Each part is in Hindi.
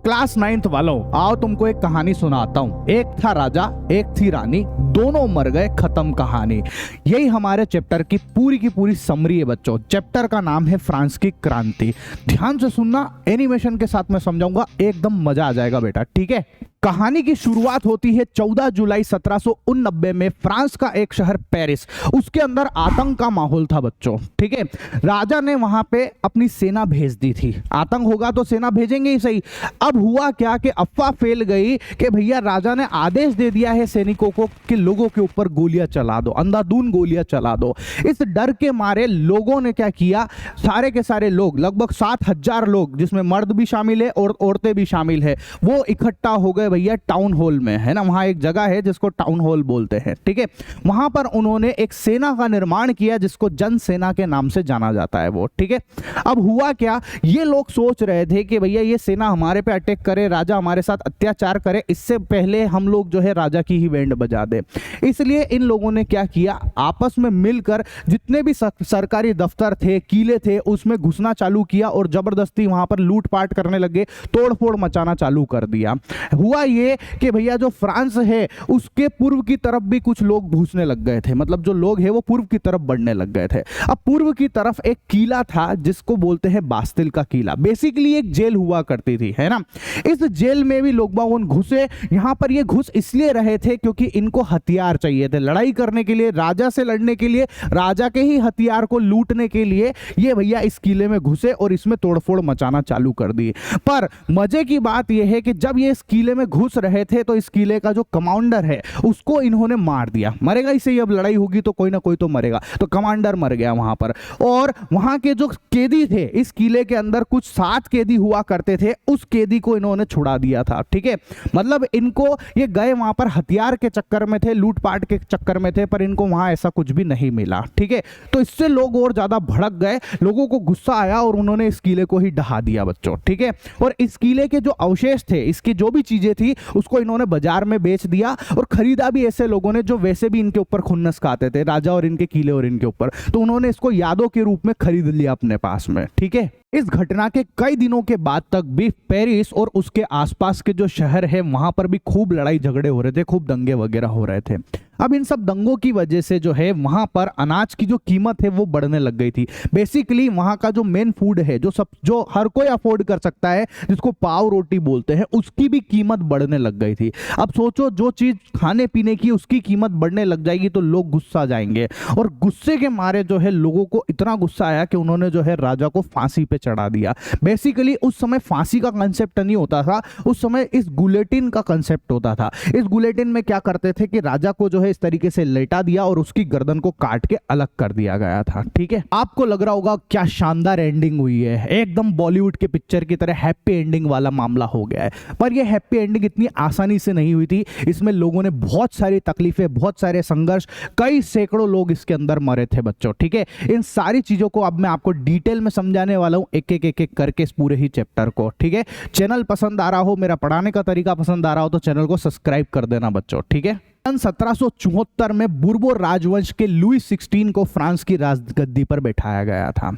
क्लास 9th वालों, आओ तुमको एक कहानी सुनाता हूँ। एक था राजा, एक थी रानी, दोनों मर गए, खत्म कहानी। यही हमारे चैप्टर की पूरी समरी है बच्चों। चैप्टर का नाम है फ्रांस की क्रांति। ध्यान से सुनना, एनिमेशन के साथ मैं समझाऊंगा, एकदम मजा आ जाएगा बेटा, ठीक है। कहानी की शुरुआत होती है 14 जुलाई 1789 में। फ्रांस का एक शहर पेरिस, उसके अंदर आतंक का माहौल था बच्चों, ठीक है। राजा ने वहां पे अपनी सेना भेज दी थी। आतंक होगा तो सेना भेजेंगे ही सही। अब हुआ क्या कि अफवाह फैल गई कि भैया राजा ने आदेश दे दिया है सैनिकों को कि लोगों के ऊपर गोलियां चला दो, अंधाधुंध गोलियां चला दो। इस डर के मारे लोगों ने क्या किया, सारे के सारे लोग, लगभग 7,000 लोग, जिसमें मर्द भी शामिल है और औरतें भी शामिल है, वो इकट्ठा हो गए भैया टाउन हॉल में, है ना। वहां एक जगह है जिसको टाउन हॉल बोलते हैं, ठीक है। वहां पर उन्होंने एक सेना का निर्माण किया जिसको जन सेना के नाम से जाना जाता है वो, ठीक है। अब हुआ क्या, ये लोग सोच रहे थे कि भैया ये सेना हमारे पे अटैक करे, राजा हमारे साथ अत्याचार करे, इससे पहले हम लोग जो है राजा की ही बैंड बजा दे। इसलिए इन लोगों ने क्या किया, आपस में मिलकर जितने भी सरकारी दफ्तर थे, किले थे, उसमें घुसना चालू किया और जबरदस्ती वहां पर लूटपाट करने लगे, तोड़फोड़ मचाना चालू कर दिया। हुआ ये कि भैया जो फ्रांस है उसके पूर्व की तरफ भी कुछ लोग घुसने लग गए थे, मतलब जो लोग हैं वो पूर्व की तरफ बढ़ने लग गए थे। अब पूर्व की तरफ एक किला था जिसको बोलते हैं बास्तिल का किला, बेसिकली एक जेल हुआ करती थी, है ना। इस जेल में भी लोग बाग घुसे। यहां पर ये घुस इसलिए रहे थे क्योंकि इनको हथियार चाहिए थे लड़ाई करने के लिए, राजा से लड़ने के लिए, राजा के ही हथियार को लूटने के लिए ये भैया इस किले में घुसे और इसमें तोड़फोड़ मचाना चालू कर दी। पर मजे की बात यह है कि जब ये इस किले में घुस रहे थे तो इस किले का जो कमांडर है उसको इन्होंने मार दिया। मरेगा इसे, अब लड़ाई होगी तो कोई ना कोई तो मरेगा, तो कमांडर मर गया वहां पर। और वहां के जो कैदी थे, इस किले के अंदर कुछ 7 कैदी हुआ करते थे, उस कैदी को इन्होंने छुड़ा दिया था, ठीक है। मतलब इनको, ये गए वहां पर हथियार के चक्कर में थे, लूटपाट के चक्कर में थे, पर इनको वहां ऐसा कुछ भी नहीं मिला, ठीक है। तो इससे लोग और ज्यादा भड़क गए, लोगों को गुस्सा आया और उन्होंने इस किले को ही ढहा दिया बच्चों, ठीक है। और इस किले के जो अवशेष थे, इसकी जो भी चीजें थी, उसको इन्होंने बाजार में बेच दिया और खरीदा भी ऐसे लोगों ने जो वैसे भी इनके ऊपर खुन्नस खाते थे, राजा और इनके किले और इनके ऊपर, तो उन्होंने इसको यादों के रूप में खरीद लिया अपने पास में, ठीक है। इस घटना के कई दिनों के बाद तक भी पेरिस और उसके आसपास के जो शहर है वहां पर भी खूब लड़ाई झगड़े हो रहे थे, खूब दंगे वगैरह हो रहे थे। अब इन सब दंगों की वजह से जो है वहां पर अनाज की जो कीमत है वो बढ़ने लग गई थी। बेसिकली वहां का जो मेन फूड है, जो हर कोई अफोर्ड कर सकता है, जिसको पाव रोटी बोलते हैं, उसकी भी कीमत बढ़ने लग गई थी। अब सोचो, जो चीज खाने पीने की उसकी कीमत बढ़ने लग जाएगी तो लोग गुस्सा जाएंगे, और गुस्से के मारे जो है लोगों को इतना गुस्सा आया कि उन्होंने जो है राजा को फांसी पे चढ़ा दिया। बेसिकली उस समय फांसी का कंसेप्ट नहीं होता था, उस समय इस गुलेटिन का कंसेप्ट होता था। इस गुलेटिन में क्या करते थे कि राजा को जो है इस तरीके से लेटा दिया और उसकी गर्दन को काट के अलग कर दिया गया था, ठीक है। आपको लग रहा होगा क्या शानदार एंडिंग हुई है, एकदम बॉलीवुड के पिक्चर की तरह हैप्पी एंडिंग वाला मामला हो गया है। पर यह हैप्पी एंडिंग इतनी आसानी से नहीं हुई थी, इसमें लोगों ने बहुत सारी तकलीफें, बहुत सारे संघर्ष, कई सैकड़ों लोग इसके अंदर मरे थे बच्चों, ठीक है। इन सारी चीजों को अब मैं आपको डिटेल में समझाने वाला हूं, एक एक करके इस पूरे ही चैप्टर को, ठीक है। चैनल पसंद आ रहा हो, मेरा पढ़ाने का तरीका पसंद आ रहा हो तो चैनल को सब्सक्राइब कर देना बच्चों, ठीक है। 1774 में बुर्बो राजवंश के लुई 16 को फ्रांस की राजगद्दी पर बैठाया गया था,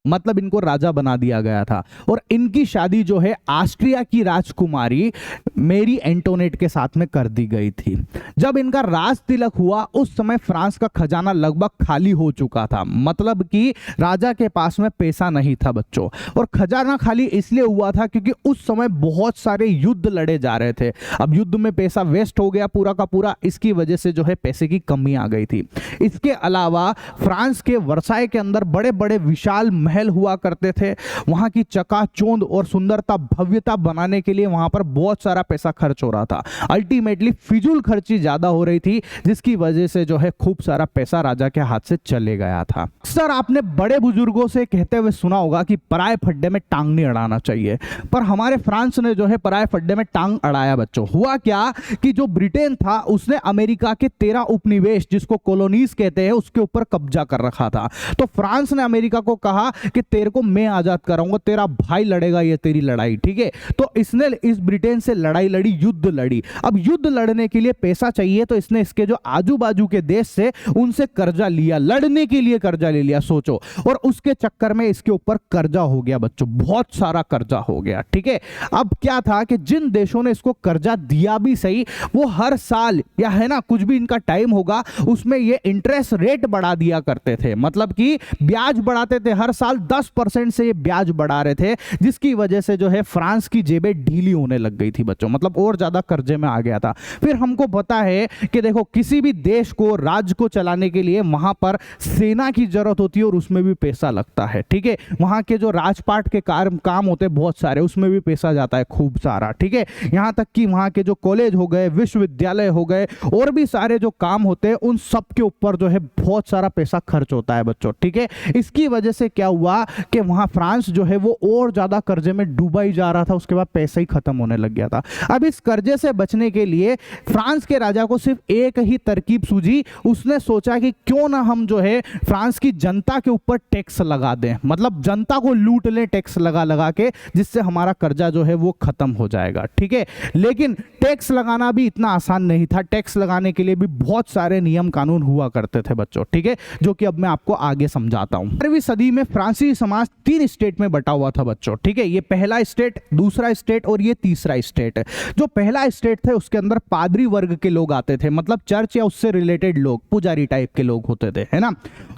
मतलब इनको राजा बना दिया गया था। और इनकी शादी जो है ऑस्ट्रिया की राजकुमारी मेरी एंटोनेट के साथ में कर दी गई थी। जब इनका राज तिलक हुआ उस समय फ्रांस का खजाना लगभग खाली हो चुका था, मतलब कि राजा के पास में पैसा नहीं था बच्चों। और खजाना खाली इसलिए हुआ था क्योंकि उस समय बहुत सारे युद्ध लड़े जा रहे थे। अब युद्ध में पैसा वेस्ट हो गया पूरा का पूरा, इसकी वजह से जो है पैसे की कमी आ गई थी। इसके अलावा फ्रांस के वर्साई के अंदर बड़े बड़े विशाल महल हुआ करते थे। वहां की चकाचौंध और सुंदरता, भव्यता बनाने के लिए वहां पर बहुत सारा पैसा खर्च हो रहा था। अल्टीमेटली फिजूल खर्ची ज्यादा हो रही थी, जिसकी वजह से जो है खूब सारा पैसा राजा के हाथ से चले गया था। अक्सर आपने बड़े बुजुर्गों से कहते हुए सुना होगा कि पराये फड्डे में टांग नहीं अड़ाना चाहिए, पर हमारे फ्रांस ने जो है पराये फड्डे में टांग अड़ाया बच्चों। हुआ क्या कि जो ब्रिटेन था उसने अमेरिका के 13 उपनिवेश, जिसको कॉलोनीज कहते हैं, उसके ऊपर कब्जा कर रखा था। तो फ्रांस ने अमेरिका को कहा कि तेरे को मैं आजाद कराऊंगा, तेरा भाई लड़ेगा ये तेरी लड़ाई, ठीक है। तो इसने इस ब्रिटेन से लड़ाई लड़ी, युद्ध लड़ी। अब युद्ध लड़ने के लिए पैसा चाहिए, तो इसने इसके जो आजू बाजू के देश से उनसे कर्जा लिया, लड़ने के लिए कर्जा ले लिया, सोचो। और उसके चक्कर में इसके ऊपर कर्जा हो गया बच्चों, बहुत सारा कर्जा हो गया, ठीक है। अब क्या था कि जिन देशों ने इसको कर्जा दिया भी सही, वो हर साल या है ना कुछ भी इनका टाइम होगा उसमें ये इंटरेस्ट रेट बढ़ा दिया करते थे, मतलब कि ब्याज बढ़ाते थे, हर साल 10% से ये ब्याज बढ़ा रहे थे, जिसकी वजह से जो है फ्रांस की जेबें ढीली होने लग गई थी बच्चों, मतलब और ज्यादा कर्जे में आ गया था। फिर हमको पता है कि देखो किसी भी देश को, राज्य को चलाने के लिए वहां पर सेना की जरूरत होती है और उसमें भी पैसा लगता है, ठीक है। वहां के जो राजपाट के काम होते हैं बहुत सारे, उसमें भी पैसा जाता है खूब सारा, ठीक है। यहां तक कि वहां के जो कॉलेज हो गए, विश्वविद्यालय हो गए, और भी सारे जो काम होते हैं उन सब के ऊपर जो है बहुत सारा पैसा खर्च होता है बच्चों, ठीक है। इसकी वजह से क्या हुआ कि वहां फ्रांस जो है वो और ज्यादा कर्जे में डूबा ही जा रहा था, उसके बाद पैसा ही खत्म होने लग गया था। अब इस कर्जे से बचने के लिए फ्रांस के राजा को सिर्फ एक ही तरकीब सूझी, उसने सोचा कि क्यों ना हम जो है फ्रांस की जनता के ऊपर टैक्स लगा दें, मतलब जनता को लूट लें टैक्स लगा लगा के, जिससे हमारा कर्जा जो है वो खत्म हो जाएगा, ठीक है। लेकिन टैक्स लगाना भी इतना आसान नहीं था, टैक्स लगाने के लिए भी बहुत सारे नियम कानून हुआ करते थे बच्चों, ठीक है, जो कि अब मैं आपको आगे समझाता हूं। 18वीं सदी में फ्रांसीसी समाज 3 स्टेट में बटा हुआ था बच्चों, ठीक है। ये पहला स्टेट, दूसरा स्टेट और ये तीसरा स्टेट। जो पहला स्टेट थे उसके अंदर पादरी वर्ग के लोग आते थे, मतलब चर्च या उससे रिलेटेड लोग, पुजारी टाइप के लोग होते थे, है ना।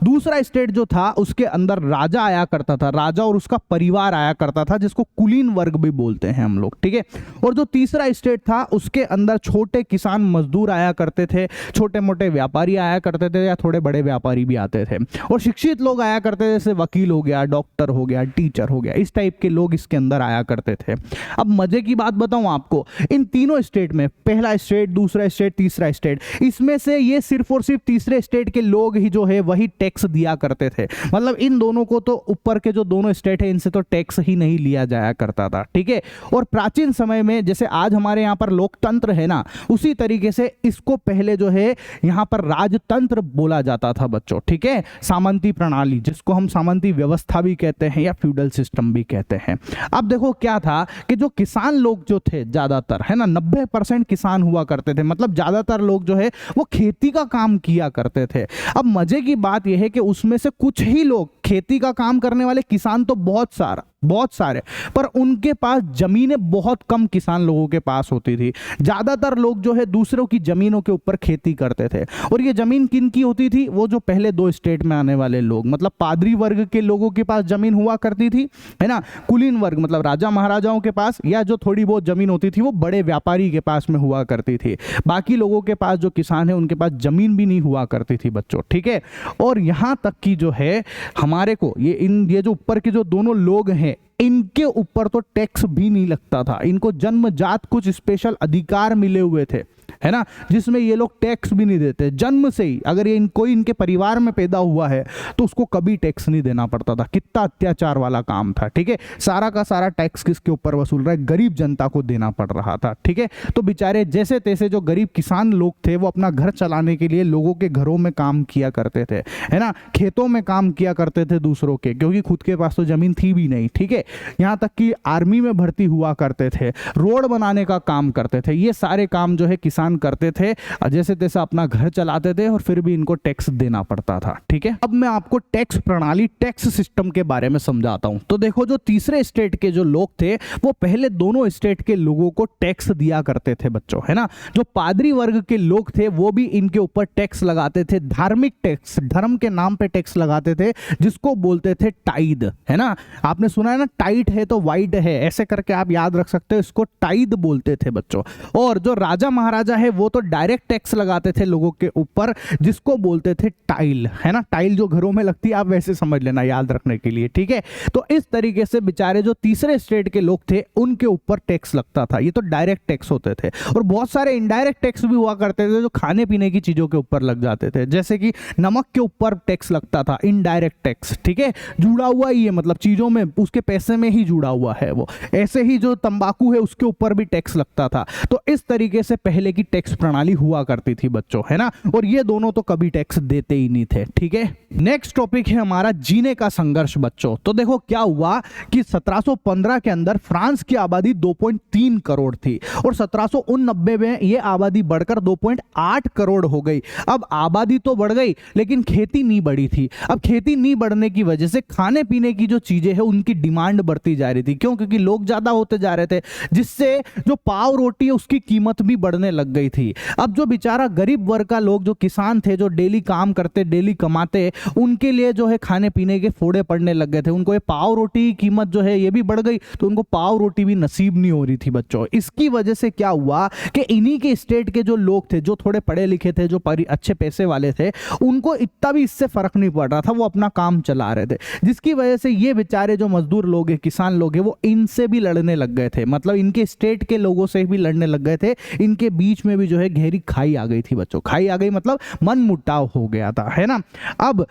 दूसरा स्टेट जो था उसके अंदर राजा आया करता था, राजा और उसका परिवार आया करता था, जिसको कुलीन वर्ग भी बोलते हैं हम लोग, ठीक है। और जो तीसरा स्टेट था उसके अंदर छोटे किसान मजदूर आया करते थे, छोटे मोटे व्यापारी आया करते थे, या थोड़े बड़े व्यापारी भी आते थे, और शिक्षित लोग आया करते थे, जैसे वकील हो गया, डॉक्टर हो गया, टीचर हो गया, इस टाइप के लोग इसके अंदर आया करते थे। अब मजे की बात बताऊं आपको, इन तीनों स्टेट में, पहला स्टेट, दूसरा स्टेट, तीसरा स्टेट, इसमें से ये सिर्फ और सिर्फ तीसरे स्टेट के लोग ही जो है वही टैक्स दिया करते थे, मतलब इन दोनों को तो, ऊपर के जो दोनों स्टेट है इनसे तो टैक्स ही नहीं लिया जाया करता था, ठीक है। और प्राचीन समय में जैसे आज हमारे यहाँ पर लोकतंत्र है ना, उसी तरीके से इसको पहले जो है यहाँ पर राजतंत्र बोला जाता था बच्चों, ठीक है। सामंती प्रणाली, जिसको हम सामंती व्यवस्था भी कहते हैं या फ्यूडल सिस्टम भी कहते हैं। अब देखो क्या था कि जो किसान लोग जो थे ज्यादातर, है ना, 90% किसान हुआ करते थे, मतलब ज्यादातर लोग जो है वो खेती का काम किया करते थे। अब मजे की बात यह है कि उसमें से कुछ ही लोग, खेती का काम करने वाले किसान तो बहुत सारे, पर उनके पास जमीनें बहुत कम किसान लोगों के पास होती थी। ज्यादातर लोग जो है दूसरों की जमीनों के ऊपर खेती करते थे, और ये जमीन किन की होती थी, वो जो पहले 2 स्टेट में आने वाले लोग, मतलब पादरी वर्ग के लोगों के पास जमीन हुआ करती थी, है ना। कुलीन वर्ग मतलब राजा महाराजाओं के पास, या जो थोड़ी बहुत जमीन होती थी वो बड़े व्यापारी के पास में हुआ करती थी। बाकी लोगों के पास, जो किसान है उनके पास जमीन भी नहीं हुआ करती थी बच्चों, ठीक है। और यहां तक कि जो है हमारे को ये जो ऊपर के जो दोनों लोग हैं, इनके ऊपर तो टैक्स भी नहीं लगता था, इनको जन्मजात कुछ स्पेशल अधिकार मिले हुए थे, है ना, जिसमें ये लोग टैक्स भी नहीं देते जन्म से ही। अगर ये कोई इनके परिवार में पैदा हुआ है तो उसको कभी टैक्स नहीं देना पड़ता था। कितना अत्याचार वाला काम था, ठीक है। सारा का सारा टैक्स किसके ऊपर वसूल रहा है, गरीब जनता को देना पड़ रहा था, ठीक है। तो बेचारे जैसे तैसे जो गरीब किसान लोग थे वो अपना घर चलाने के लिए लोगों के घरों में काम किया करते थे, है ना, खेतों में काम किया करते थे दूसरों के, क्योंकि खुद के पास तो जमीन थी भी नहीं, ठीक है। यहाँ तक कि आर्मी में भर्ती हुआ करते थे, रोड बनाने का काम करते थे, ये सारे काम जो है किसान करते थे, जैसे तैसे अपना घर चलाते थे, और फिर भी इनको टैक्स देना पड़ता था, ठीक है। अब मैं आपको टैक्स प्रणाली, टैक्स सिस्टम के बारे में समझाता हूं। तो देखो, जो तीसरे स्टेट के जो लोग थे वो पहले दोनों स्टेट के लोगों को टैक्स दिया करते थे बच्चों, है ना। जो पादरी वर्ग के लोग थे वो भी इनके ऊपर टैक्स लगाते थे, धार्मिक टैक्स, धर्म के नाम पे टैक्स लगाते थे, जिसको बोलते थे टाइद, है ना। आपने सुना है ना, टाइट है तो वाइड है, ऐसे करके आप याद रख सकते हो, इसको टाइद बोलते थे बच्चों। और जो राजा महाराजा है वो तो डायरेक्ट टैक्स लगाते थे लोगों के ऊपर, जिसको बोलते थे टाइल, है ना। टाइल जो घरों में लगती है, आप वैसे समझ लेना याद रखने के लिए, ठीक है। तो इस तरीके से बेचारे जो तीसरे स्टेट के लोग थे उनके ऊपर टैक्स लगता था, ये तो डायरेक्ट टैक्स होते थे। और बहुत सारे इनडायरेक्ट टैक्स भी हुआ करते थे जो खाने पीने की चीजों के ऊपर लग जाते थे, जैसे कि नमक के ऊपर टैक्स लगता था, इनडायरेक्ट टैक्स, ठीक है, जुड़ा हुआ ही है, मतलब चीजों में उसके पैसे में ही जुड़ा हुआ है वो। ऐसे ही जो तंबाकू है उसके ऊपर भी टैक्स लगता था। तो इस तरीके से पहले की टैक्स प्रणाली हुआ करती थी बच्चों, है ना। और ये दोनों तो कभी टैक्स देते ही नहीं थे, ठीक है। नेक्स्ट टॉपिक है हमारा जीने का संघर्ष बच्चों। तो देखो क्या हुआ कि 1715 के अंदर फ्रांस की आबादी 2.3 करोड़ थी और 1789 में ये आबादी बढ़कर 2.8 करोड़ हो गई। अब आबादी तो बढ़ गई लेकिन खेती नहीं बढ़ी थी। अब खेती नहीं बढ़ने की वजह से खाने पीने की जो चीजें हैं उनकी डिमांड बढ़ती जा रही थी। क्यों? क्योंकि लोग ज्यादा होते जा रहे थे, जिससे जो पाव रोटी है उसकी कीमत भी बढ़ने लग गई थी। अब जो बेचारा गरीब वर्ग का लोग, जो किसान थे, जो डेली काम करते, डेली कमाते, उनके लिए जो है खाने पीने के फोड़े पड़ने लग गए थे। उनको ये पाव रोटी की कीमत जो है ये भी बढ़ गई, तो उनको पाव रोटी भी नसीब नहीं हो रही थी बच्चों। इसकी वजह से क्या हुआ कि इन्हीं के स्टेट के जो लोग थे, जो थोड़े पढ़े लिखे थे, जो अच्छे पैसे वाले थे, उनको इतना भी इससे फर्क नहीं पड़ रहा था, वो अपना काम चला रहे थे। जिसकी वजह से ये बेचारे जो मजदूर लोग हैं, किसान लोग हैं, वो इनसे भी लड़ने लग गए थे। मतलब इनके स्टेट के लोगों से भी लड़ने लग गए थे। इनके बीच में भी जो है गहरी खाई आ गई थी बच्चों। खाई आ गई मतलब मन मुटाव हो गया था, है ना। अब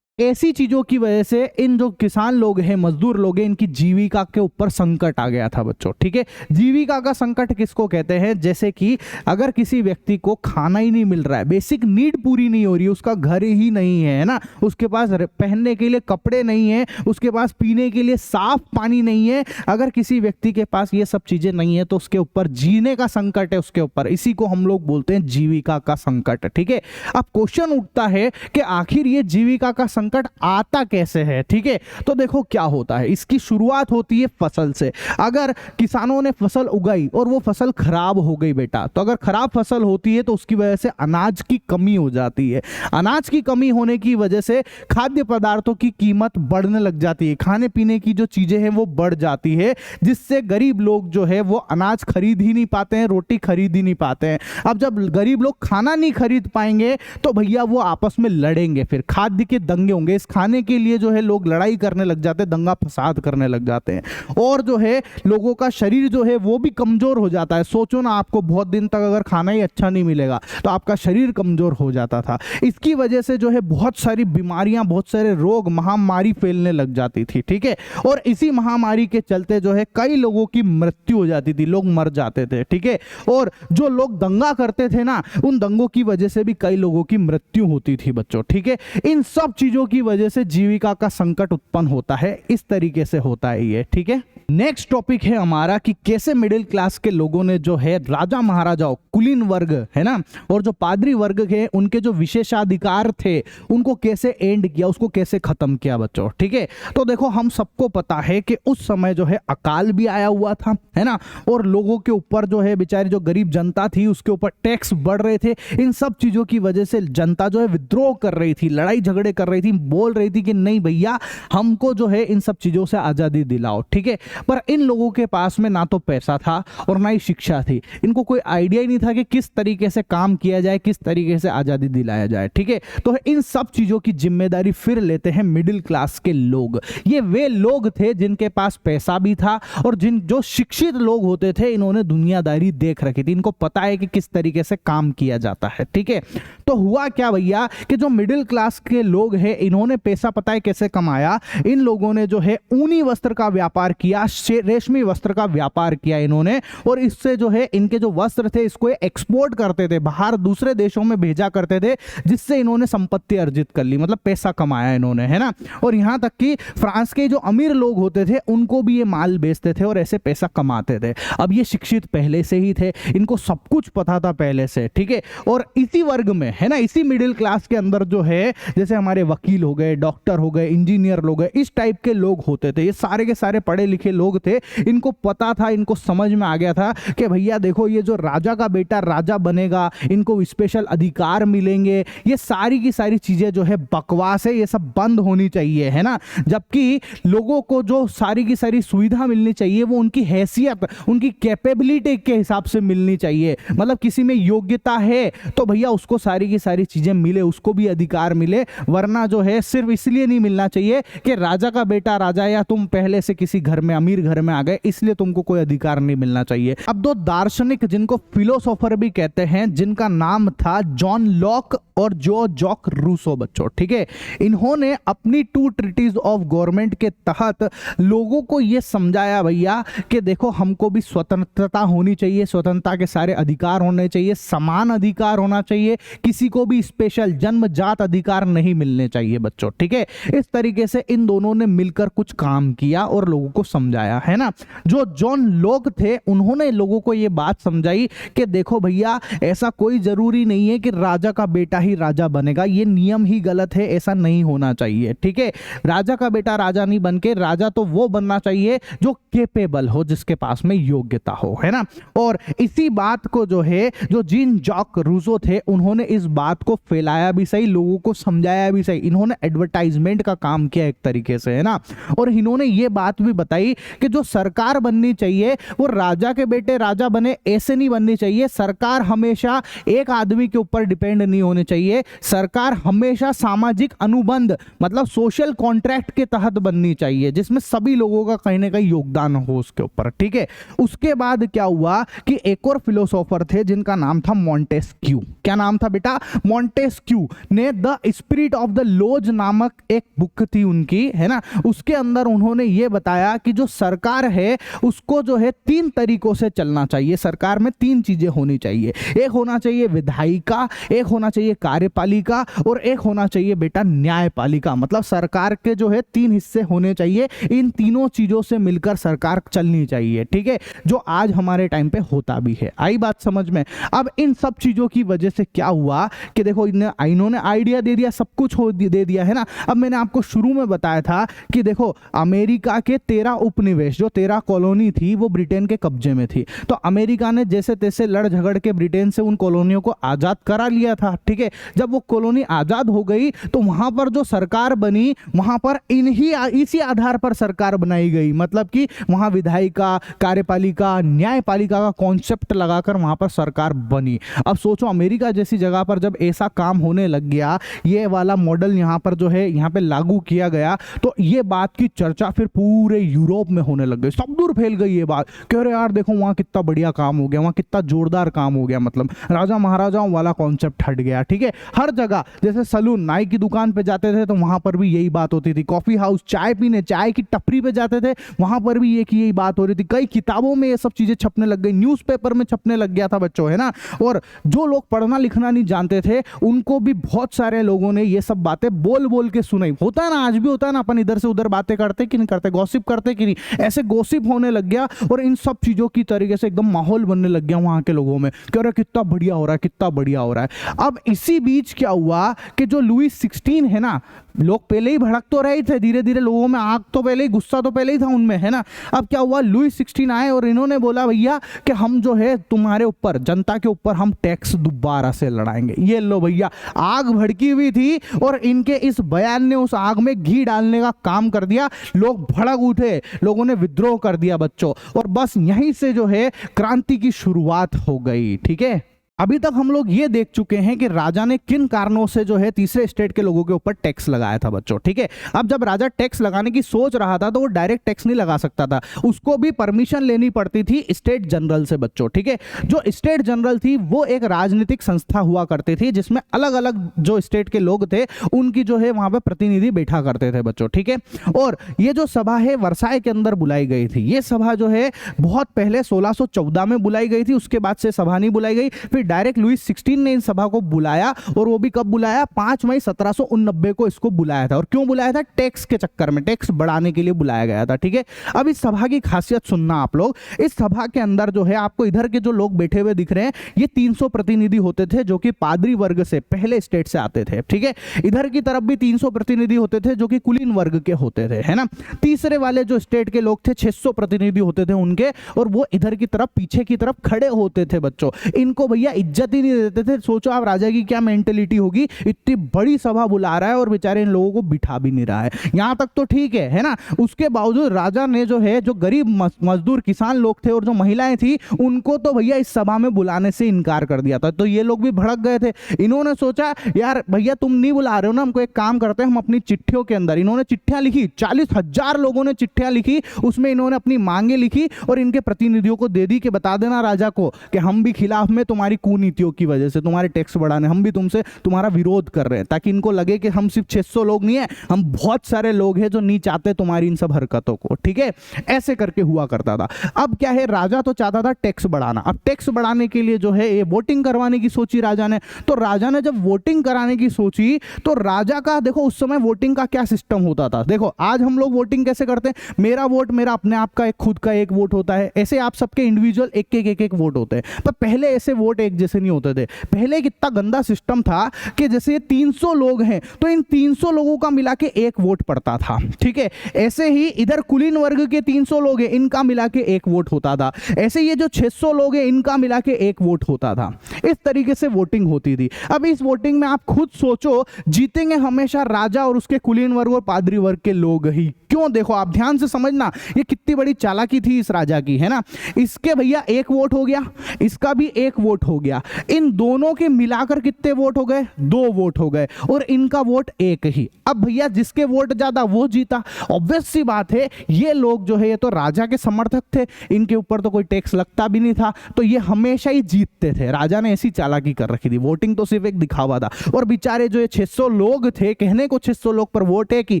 ऐसी चीजों की वजह से इन जो किसान लोग हैं, मजदूर लोग हैं, इनकी जीविका के ऊपर संकट आ गया था बच्चों, ठीक है। जीविका का संकट किसको कहते हैं? जैसे कि अगर किसी व्यक्ति को खाना ही नहीं मिल रहा है, बेसिक नीड पूरी नहीं हो रही है, उसका घर ही नहीं है ना, उसके पास पहनने के लिए कपड़े नहीं है, उसके पास पीने के लिए साफ पानी नहीं है, अगर किसी व्यक्ति के पास ये सब चीजें नहीं है तो उसके ऊपर जीने का संकट है उसके ऊपर। इसी को हम लोग बोलते हैं जीविका का संकट, ठीक है। अब क्वेश्चन उठता है कि आखिर ये जीविका का संकट आता कैसे है, ठीक है। तो देखो क्या होता है, इसकी शुरुआत होती है फसल से। अगर किसानों ने फसल उगाई और वो फसल खराब हो गई बेटा, तो अगर खराब फसल होती है तो उसकी वजह से अनाज की कमी हो जाती है। अनाज की कमी होने की वजह से खाद्य पदार्थों की कीमत बढ़ने लग जाती है, खाने पीने की जो चीजें हैं वो बढ़ जाती है, जिससे गरीब लोग जो है वो अनाज खरीद ही नहीं पाते हैं, रोटी खरीद ही नहीं पाते हैं। अब जब गरीब लोग खाना नहीं खरीद पाएंगे तो भैया वो आपस में लड़ेंगे, फिर खाद्य के दंगे होंगे। इस खाने के लिए जो है लोग लड़ाई करने लग जाते हैं, दंगा फसाद करने लग जाते हैं, और जो है लोगों का शरीर जो है वो भी कमजोर हो जाता है। सोचो ना, आपको बहुत दिन तक अगर खाना ही अच्छा नहीं मिलेगा तो आपका शरीर कमजोर हो जाता था। इसकी वजह से जो है बहुत सारी बीमारियां, बहुत सारे रोग, महामारी फैलने लग जाती थी, ठीक है। और इसी महामारी के चलते जो है कई लोगों की मृत्यु हो जाती थी, लोग मर जाते थे, ठीक है। और जो लोग दंगा करते थे ना, उन दंगों की वजह से भी कई लोगों की मृत्यु होती थी बच्चों, ठीक है। इन सब चीजों की वजह से जीविका का संकट उत्पन्न होता है, इस तरीके से होता है ये, ठीक है। नेक्स्ट टॉपिक है हमारा कि कैसे मिडिल क्लास के लोगों ने जो है राजा महाराजाओं, कुलीन वर्ग है ना, और जो पादरी वर्ग है, उनके जो विशेषाधिकार थे उनको कैसे एंड किया, उसको कैसे खत्म किया बच्चों, ठीक है। तो देखो हम सबको पता है कि उस समय जो है अकाल भी आया हुआ था, है ना, और लोगों के ऊपर जो है बेचारी जो गरीब जनता थी उसके ऊपर टैक्स बढ़ रहे थे। इन सब चीजों की वजह से जनता जो है विद्रोह कर रही थी, लड़ाई झगड़े कर रही थी, बोल रही थी कि नहीं भैया हमको जो है इन सब चीजों से आजादी दिलाओ, ठीक है। पर इन लोगों के पास में ना तो पैसा था और ना ही शिक्षा थी, इनको कोई आइडिया ही नहीं था कि किस तरीके से काम किया जाए, किस तरीके से आजादी दिलाया जाए, ठीक है। तो इन सब चीजों की जिम्मेदारी फिर लेते हैं मिडिल क्लास के लोग। ये वे लोग थे जिनके पास पैसा भी था और जो शिक्षित लोग होते थे, इन्होंने दुनियादारी देख रखी थी, इनको पता है कि किस तरीके से काम किया जाता है, ठीक है। तो हुआ क्या भैया कि जो मिडिल क्लास के लोग हैं, इन्होंने पैसा पता है कैसे कमाया। इन लोगों ने जो है ऊनी वस्त्र का व्यापार किया, रेशमी वस्त्र का व्यापार किया इन्होंने, और इससे जो है इनके जो वस्त्र थे इसको एक्सपोर्ट करते थे, बाहर दूसरे देशों में भेजा करते थे, जिससे इन्होंने संपत्ति अर्जित कर ली, मतलब पैसा कमाया इन्होंने, है ना। और यहां तक कि फ्रांस के जो अमीर लोग होते थे उनको भी ये माल बेचते थे और ऐसे पैसा कमाते थे। अब ये शिक्षित पहले से ही थे, इनको सब कुछ पता था पहले से, ठीक है। और इसी वर्ग में, है ना, इसी मिडिल क्लास के अंदर जो है जैसे हमारे वकील हो गए, डॉक्टर हो गए, इंजीनियर लोग गए, इस टाइप के लोग होते थे। ये सारे के सारे पढ़े लिखे लोग थे, इनको पता था, इनको समझ में आ गया था कि भैया देखो ये जो राजा का बेटा राजा बनेगा, इनको स्पेशल अधिकार मिलेंगे, ये सारी की सारी चीजें जो है बकवास है, ये सब बंद होनी चाहिए, है ना। जबकि लोगों को जो सारी की सारी सुविधा मिलनी चाहिए वो उनकी हैसियत, उनकी कैपेबिलिटी के हिसाब से मिलनी चाहिए। मतलब किसी में योग्यता है तो भैया उसको सारी की सारी चीजें मिले, उसको भी अधिकार मिले, वरना जो जो है सिर्फ इसलिए नहीं मिलना चाहिए कि राजा का बेटा राजा या तुम पहले से किसी घर में अमीर घर में आ गए इसलिए तुमको कोई अधिकार नहीं मिलना चाहिए। अब दो दार्शनिक जिनको फिलोसोफर भी कहते हैं, जिनका नाम था जॉन लॉक और जो जॉक रूसो बच्चों, ठीक है, इन्होंने अपनी 2 ट्रीटीज ऑफ गवर्नमेंट के तहत लोगों को यह समझाया भैया कि देखो हमको भी स्वतंत्रता होनी चाहिए, स्वतंत्रता के सारे अधिकार होने चाहिए, समान अधिकार होना चाहिए, किसी को भी स्पेशल जन्मजात अधिकार नहीं मिलने चाहिए बच्चों, ठीक है। इस तरीके से इन दोनों ने मिलकर कुछ काम किया और लोगों को समझाया, है ना। जो जॉन लॉक थे उन्होंने लोगों को यह बात समझाई कि देखो भैया ऐसा कोई जरूरी नहीं है कि राजा का बेटा ही राजा बनेगा, ये नियम ही गलत है, ऐसा नहीं होना चाहिए, ठीक है। राजा का बेटा राजा नहीं बनके राजा तो वो बनना चाहिए जो कैपेबल हो, जिसके पास में योग्यता हो, है ना। और इसी बात को जो है जो जीन जॉक रूसो थे उन्होंने इस बात को फैलाया भी सही, लोगों को समझाया भी सही, इन्होंने एडवर्टाइजमेंट का काम किया एक तरीके से, है ना। और इन्होंने ये बात भी बताई कि जो सरकार बननी चाहिए वो राजा के बेटे राजा बने ऐसे नहीं बननी चाहिए, सरकार हमेशा एक आदमी के ऊपर डिपेंड नहीं होनी चाहिए, सरकार हमेशा सामाजिक अनुबंध मतलब सोशल कॉन्ट्रैक्ट के तहत बननी चाहिए जिसमें सभी लोगों का कहीं ना कहीं योगदान हो उसके ऊपर, ठीक है। उसके बाद क्या हुआ कि एक और फिलोसोफर थे जिनका नाम था मॉन्टेस्क्यू। क्या नाम था बेटा? मॉन्टेस्क्यू ने the spirit of the laws नामक एक बुक थी उनकी, है ना। उसके अंदर उन्होंने ये बताया कि जो सरकार है उसको जो है 3 तरीकों से चलना चाहिए, सरकार में 3 चीजें होनी चाहिए, एक होना चाहिए विधायिका, एक होना चाहिए कार्यपालिका और एक होना चाहिए बेटा न्यायपालिका। मतलब सरकार के जो है 3 हिस्से होने चाहिए, इन तीनों चीजों से मिलकर सरकार चलनी चाहिए, ठीक है, जो आज हमारे टाइम पे होता भी है। आई बात समझ में? अब इन सब चीजों की वजह से क्या हुआ कि देखो इन्होंने आइडिया दे दिया, सब कुछ दे दिया, है ना। अब मैंने आपको शुरू में बताया था कि देखो अमेरिका के 13 उपनिवेश जो 13 कॉलोनी थी वो ब्रिटेन के कब्जे में थी, तो अमेरिका ने जैसे तैसे लड़ झगड़ के ब्रिटेन से उन कॉलोनियों को आजाद करा लिया था, ठीक है। जब वो कॉलोनी आजाद हो गई तो वहां पर जो सरकार बनी वहां पर इसी आधार पर सरकार बनाई गई, मतलब कि वहां विधायिका, कार्यपालिका, न्यायपालिका का कॉन्सेप्ट लगाकर वहां पर सरकार बनी। अब सोचो अमेरिका जैसी जगह पर जब ऐसा काम होने लग गया, ये वाला मॉडल यहाँ पर जो है यहाँ पे लागू किया गया, तो ये बात की चर्चा फिर पूरे यूरोप में होने लग गई, सब दूर फैल गई ये बात, कह रहे यार देखो वहां कितना बढ़िया काम हो गया, वहां कितना जोरदार काम हो गया, मतलब राजा महाराजाओं वाला कॉन्सेप्ट हट गया, ठीक है। हर जगह जैसे सलून, नाई की दुकान पे जाते थे तो वहां पर भी यही बात होती थी, कॉफी हाउस, चाय पीने, चाय की टपरी पे जाते थे वहां पर भी यही बात हो रही थी, कई किताबों में ये सब चीजें छपने लग गई, न्यूज़पेपर में छपने लग गया था बच्चों, है ना। और जो लोग पढ़ना लिखना नहीं जानते थे उनको भी बहुत सारे लोगों ने ये सब बातें बोल बोल के सुनाई। होता है ना, आज भी होता है ना, अपन इधर से उधर बातें करते कि नहीं करते, गॉसिप करते कि नहीं, ऐसे गॉसिप होने लग गया और इन सब चीजों की तरीके से एकदम माहौल बनने लग गया वहां के लोगों में, कह रहे कितना बढ़िया हो रहा है, कितना बढ़िया हो रहा है। अब इसी बीच क्या हुआ कि जो लुई 16 है ना, लोग पहले ही भड़क तो रहे थे, धीरे धीरे लोगों में आग तो पहले ही, गुस्सा तो पहले ही था उनमें, है ना। अब क्या हुआ, लुई 16 आए और इन्होंने बोला भैया कि हम जो है तुम्हारे ऊपर, जनता के ऊपर हम टैक्स दोबारा से लड़ाएंगे। ये लो भैया, आग भड़की हुई थी और इनके इस बयान ने उस आग में घी डालने का काम कर दिया, लोग भड़क उठे, लोगों ने विद्रोह कर दिया बच्चों, और बस यहीं से जो है क्रांति की शुरुआत हो गई, ठीक है। अभी तक हम लोग ये देख चुके हैं कि राजा ने किन कारणों से जो है तीसरे स्टेट के लोगों के ऊपर टैक्स लगाया था बच्चों, ठीक है। अब जब राजा टैक्स लगाने की सोच रहा था तो वो डायरेक्ट टैक्स नहीं लगा सकता था, उसको भी परमिशन लेनी पड़ती थी स्टेट जनरल से बच्चों, ठीक है। जो स्टेट जनरल थी वो एक राजनीतिक संस्था हुआ करती थी जिसमें अलग अलग जो स्टेट के लोग थे उनकी जो है वहां पर प्रतिनिधि बैठा करते थे बच्चों, ठीक है। और ये जो सभा है वर्साय के अंदर बुलाई गई थी, ये सभा जो है बहुत पहले 1614 में बुलाई गई थी, उसके बाद से सभा नहीं बुलाई गई, फिर डायरेक्ट लुई 16 ने इन सभा को बुलाया, और वो भी कब बुलाया, 5 मई 1789 को इसको बुलाया था। और क्यों बुलाया था? टैक्स के चक्कर में, टैक्स बढ़ाने के लिए बुलाया गया था, ठीक है। अब इस सभा की खासियत सुनना आप लोग, इस सभा के अंदर जो है आपको इधर के जो लोग बैठे हुए दिख रहे हैं ये 300 प्रतिनिधि होते थे जो कि पादरी वर्ग से, पहले स्टेट से आते थे, ठीक है। इधर की तरफ भी 300 प्रतिनिधि होते थे जो कि कुलीन वर्ग के होते थे, है ना। तीसरे वाले जो स्टेट के लोग थे 600 प्रतिनिधि होते थे उनके, और वो इधर की तरफ पीछे की तरफ खड़े होते थे बच्चों, इनको भैया इज्जत ही नहीं देते थे। सोचो आप राजा की क्या मेंटेलिटी होगी, इतनी बड़ी सभा बुला रहा है और बेचारे इन लोगों को बिठा भी नहीं रहा है। यहाँ तक तो ठीक है ना। उसके बावजूद राजा ने जो है, जो गरीब मजदूर किसान लोग थे और जो महिलाएं थी, उनको तो भैया इस सभा में बुलाने से इनकार कर दिया था। तो ये लोग भी भड़क गए थे। इन्होंने सोचा यार भैया तुम नहीं बुला रहे हो ना, हमको एक काम करते हैं, हम अपनी चिट्ठियों के अंदर, इन्होंने चिट्ठियां लिखी, 40,000 लोगों ने चिट्ठियां लिखी, उसमें इन्होंने अपनी मांगे लिखी और इनके प्रतिनिधियों को दे दी कि बता देना राजा को कि हम भी खिलाफ में तुम्हारी कुनीतियों की वजह से, तुम्हारे टैक्स बढ़ाने, हम भी तुमसे तुम्हारा विरोध कर रहे हैं, ताकि इनको लगे कि हम सिर्फ 600 लोग नहीं है, हम बहुत सारे लोग हैं जो नहीं चाहते तुम्हारी इन सब हरकतों को। ठीक है, ऐसे करके हुआ करता था। अब क्या है, राजा तो चाहता था टैक्स बढ़ाना। अब टैक्स बढ़ाने के लिए जो है ये वोटिंग करवाने की सोची राजा ने। तो राजा ने जब वोटिंग कराने की सोची तो राजा का देखो उस समय वोटिंग का क्या सिस्टम होता था। देखो आज हम लोग वोटिंग कैसे करते हैं, मेरा वोट मेरा अपने आप का एक खुद का एक वोट होता है, ऐसे आप सबके इंडिविजुअल एक वोट होते हैं। पर पहले ऐसे वोट एक जैसे नहीं होते थे। पहले कितना गंदा सिस्टम था कि जैसे 300 लोग हैं तो इन 300 लोगों का मिला के एक वोट पड़ता था। ठीक है, ऐसे ही इधर कुलीन वर्ग के 300 लोग हैं, इनका मिला के एक वोट होता था। ऐसे ये जो 600 लोग हैं इनका मिला के एक वोट होता था। इस तरीके से वोटिंग होती थी। अब इस वोटिंग में आप खुद सोचो, जीतेंगे हमेशा राजा और उसके कुलीन वर्ग और पादरी वर्ग के लोग ही। क्यों, देखो आप ध्यान से समझना, ये कितनी बड़ी चालाकी थी इस राजा की, है ना। इसके भैया एक वोट हो गया, इसका भी एक वोट हो गया, इन दोनों के मिलाकर कितने वोट हो गए, 2 वोट हो गए और इनका वोट एक ही। अब भैया जिसके वोट ज्यादा वो जीता। ऑब्वियस सी बात है, ये लोग जो है ये तो राजा के समर्थक थे, इनके ऊपर तो कोई टैक्स लगता भी नहीं था, तो ये हमेशा ही जीतते थे। राजा ने ऐसी चालाकी कर रखी थी। वोटिंग तो सिर्फ एक दिखावा था और बेचारे जो ये 600 लोग थे, कहने को 600 लोग पर वोट है कि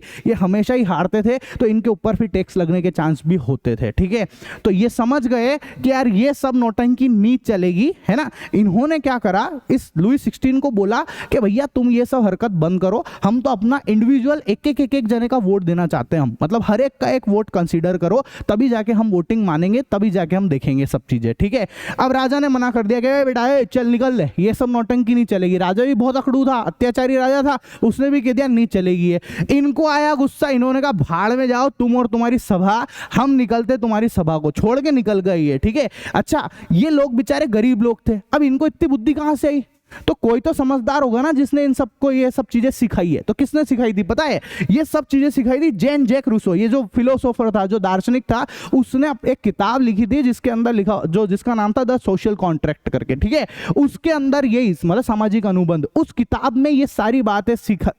ये हमेशा ही हारते थे, तो इनके ऊपर भी टैक्स लगने के चांस भी होते थे। ठीक है, तो ये समझ गए कि यार ये सब नौटंकी नहीं चलेगी, है ना। इन्होंने क्या करा, इस लुई 16 को बोला कि भैया तुम ये सब हरकत बंद करो, हम तो अपना इंडिविजुअल एक जने का वोट देना चाहते हैं हम, मतलब हर एक का एक वोट कंसीडर करो, तभी जाके हम वोटिंग मानेंगे, तभी जाके हम देखेंगे सब चीजें। ठीक है, अब राजा ने मना कर दिया कि बेटा चल निकल ले, ये सब नौटंकी नहीं चलेगी। राजा भी बहुत अकड़ू था, अत्याचारी राजा था, उसने भी कह दिया नहीं चलेगी। इनको आया गुस्सा, इन्होंने कहा भाड़ में जाओ तुम और तुम्हारी सभा, हम निकलते तुम्हारी सभा को छोड़ के निकल गए ये। ठीक है, अच्छा ये लोग बेचारे गरीब लोग थे, अब इनको इतनी बुद्धि कहां से आई, तो कोई तो समझदार होगा ना जिसने इन सबको ये सब चीजें सिखाई है। तो किसने सिखाई थी पता है, ये सब चीजें सिखाई थी जेन जैक रूसो, ये जो फिलोसोफर था, जो दार्शनिक था, उसने एक किताब लिखी थी जिसके अंदर लिखा, जो जिसका नाम था द सोशल कॉन्ट्रैक्ट करके। ठीक है, उसके अंदर यही मतलब सामाजिक अनुबंध, उस किताब में ये सारी बातें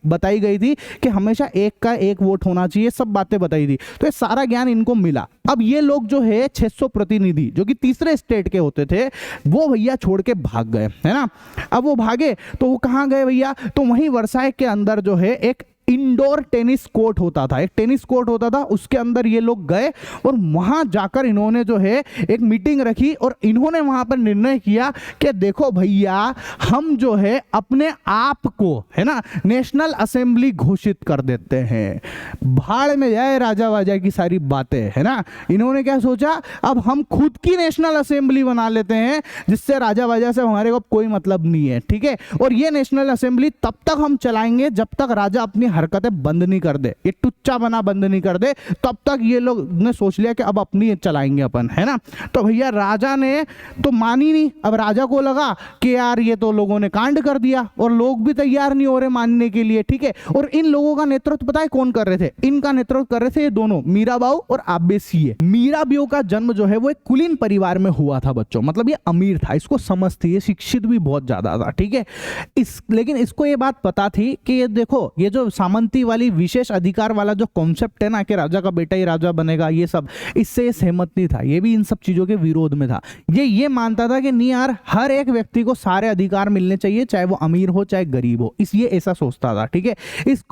बताई गई थी कि हमेशा एक का एक वोट होना चाहिए, सब बातें बताई थी। तो ये सारा ज्ञान इनको मिला। अब ये लोग जो है 600 प्रतिनिधि जो कि तीसरे स्टेट के होते थे, वो भैया छोड़ के भाग गए, है ना। अब वो भागे तो वो कहां गए भैया, तो वहीं वर्साई के अंदर जो है एक इंडोर टेनिस कोर्ट होता था, एक टेनिस कोर्ट होता था, उसके अंदर ये लोग गए और वहां जाकर इन्होंने जो है एक मीटिंग रखी और इन्होंने वहां पर निर्णय किया कि देखो भैया हम जो है अपने आप को, है ना, नेशनल असेंबली घोषित कर देते हैं। भाड़ में जाए राजा वाजा की सारी बातें, है ना। इन्होंने क्या सोचा, अब हम खुद की नेशनल असेंबली बना लेते हैं जिससे राजा वाजा से हमारे को कोई मतलब नहीं है। ठीक है, और ये नेशनल असेंबली तब तक हम चलाएंगे जब तक राजा अपनी हरकतें बंद नहीं कर दे, ये टुच्चा बना बंद नहीं कर दे, तब तक ये लोग ने सोच लिया कि अब अपनी चलाएंगे अपन, है ना। तो भैया राजा ने तो मानी नहीं। अब राजा को लगा कि यार ये तो लोगों ने कांड कर दिया और लोग भी तैयार नहीं हो रहे मानने के लिए। ठीक है, और इन लोगों का नेतृत्व पता है कौन कर रहे थे, इनका नेतृत्व कर रहे थे ये दोनों, मीराबाऊ और आब्बे सिए। मीराबाऊ का जन्म जो है वो एक कुलीन परिवार में हुआ था बच्चों, मतलब ये अमीर था, इसको समझ थी, ये शिक्षित भी बहुत ज्यादा था। ठीक है, लेकिन इसको ये बात पता थी कि ये देखो ये जो सामंती वाली विशेष अधिकार वाला जो कॉन्सेप्ट है ना कि राजा का बेटा ही राजा बनेगा, ये सब, इससे ये सहमत नहीं था। ये भी इन सब चीजों के विरोध में था। ये मानता था कि नहीं यार, हर एक व्यक्ति को सारे अधिकार मिलने चाहिए, चाहे वो अमीर हो चाहे गरीब हो, इसलिए ऐसा सोचता था। ठीक है,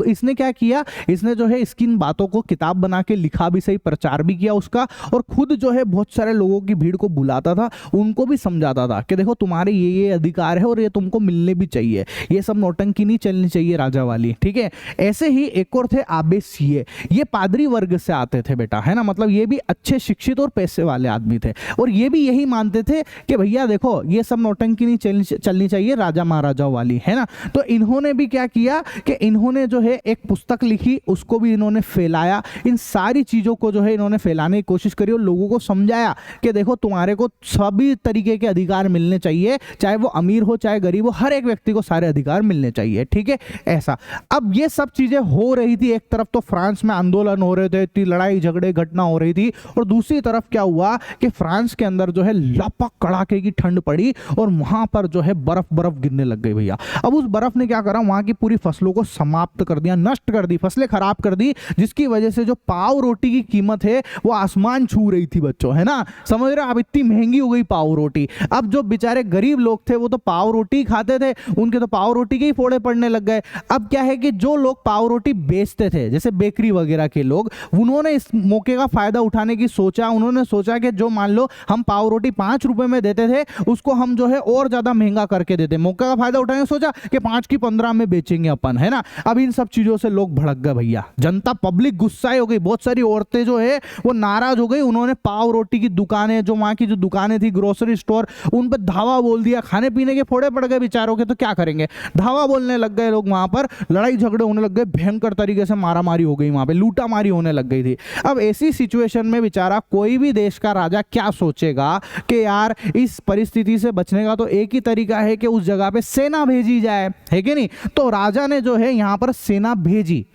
इसने क्या किया, इसने जो है इसकी इन बातों को किताब बना के लिखा भी सही, प्रचार भी किया उसका, और खुद जो है बहुत सारे लोगों की भीड़ को बुलाता था, उनको भी समझाता था कि देखो तुम्हारे ये अधिकार है और ये तुमको मिलने भी चाहिए, ये सब नौटंकी नहीं चलनी चाहिए राजा वाली। ठीक है, ऐसे ही एक और थे आबे सीए, ये पादरी वर्ग से आते थे बेटा, है ना, मतलब ये भी अच्छे शिक्षित और पैसे वाले आदमी थे, और ये भी यही मानते थे कि भैया देखो ये सब नौटंकी नहीं चलनी चाहिए राजा महाराजाओं वाली, है ना। तो इन्होंने भी क्या किया कि इन्होंने जो है एक पुस्तक लिखी, उसको भी इन्होंने फैलाया, इन सारी चीजों को जो है इन्होंने फैलाने की कोशिश करी और लोगों को समझाया कि देखो तुम्हारे को सभी तरीके के अधिकार मिलने चाहिए, चाहे वो अमीर हो चाहे गरीब हो, हर एक व्यक्ति को सारे अधिकार मिलने चाहिए, ठीक है, ऐसा। अब ये सब चीजें हो रही थी, एक तरफ तो फ्रांस में आंदोलन हो रहे थे, इतनी लड़ाई झगड़े घटना हो रही थी, और दूसरी तरफ क्या हुआ कि फ्रांस के अंदर जो है लपक कड़ाके की ठंड पड़ी और वहां पर जो है बर्फ गिरने लग गई भैया। अब उस बर्फ ने क्या करा, वहां की पूरी फसलों को समाप्त कर दिया, नष्ट कर दी, फसलें खराब कर दी, जिसकी वजह से जो पाव रोटी की कीमत है वो आसमान छू रही थी बच्चों, है ना, समझ रहे हो, अब इतनी महंगी हो गई पाव रोटी। अब जो बेचारे गरीब लोग थे वो तो पाव रोटी खाते थे, उनके तो पाव रोटी के ही फोड़े पड़ने लग गए। अब क्या है कि जो लोग पाव रोटी बेचते थे, जैसे बेकरी वगैरह के लोग, उन्होंने इस मौके का फायदा उठाने की सोचा, उन्होंने सोचा कि जो मान लो हम पाव रोटी 5 रुपए में देते थे, उसको हम जो है और ज्यादा महंगा करके देते, मौके का फायदा उठाने सोचा कि 5 की 15 में बेचेंगे अपन, है ना। अब इन सब चीजों से लोग भड़क गए भैया, जनता पब्लिक गुस्सा हो गई, बहुत सारी औरतें जो है वो नाराज हो गई, उन्होंने पाव रोटी की दुकानें, जो वहां की जो दुकानें थी, ग्रोसरी स्टोर, उन पर धावा बोल दिया, खाने पीने के फोड़े पड़ गए बेचारों के, तो क्या करेंगे, धावा बोलने लग गए लोग, वहां पर लड़ाई झगड़े होने लग गए, भयंकर तरीके से मारामारी हो गई, वहां पे लूटा मारी होने लग गई थी। अब ऐसी सिचुएशन में बेचारा कोई भी देश का राजा क्या सोचेगा कि यार इस परिस्थिति से बचने का तो एक ही तरीका है कि उस जगह पे सेना भेजी जाए, है कि नहीं। तो राजा ने जो है यहां पर सेना भेजी।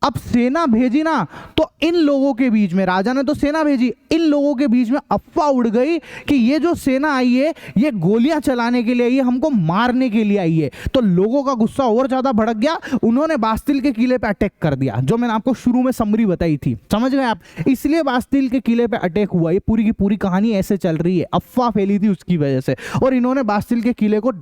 अब सेना भेजी ना, तो इन लोगों के बीच में, राजा ने तो सेना भेजी, इन लोगों के बीच में अफवाह उड़ गई कि ये जो सेना आई है ये गोलियां चलाने के लिए आई है, हमको मारने के लिए आई है। तो लोगों का गुस्सा और ज्यादा भड़क गया, उन्होंने बास्तिल के किले पे अटैक कर दिया, जो मैंने आपको शुरू में समरी बताई थी, समझ गए आप, इसलिए बास्तिल के किले पे अटैक हुआ। ये पूरी की पूरी कहानी ऐसे चल रही है, अफवाह फैली थी उसकी वजह से, और इन्होंने बास्तिल के किले को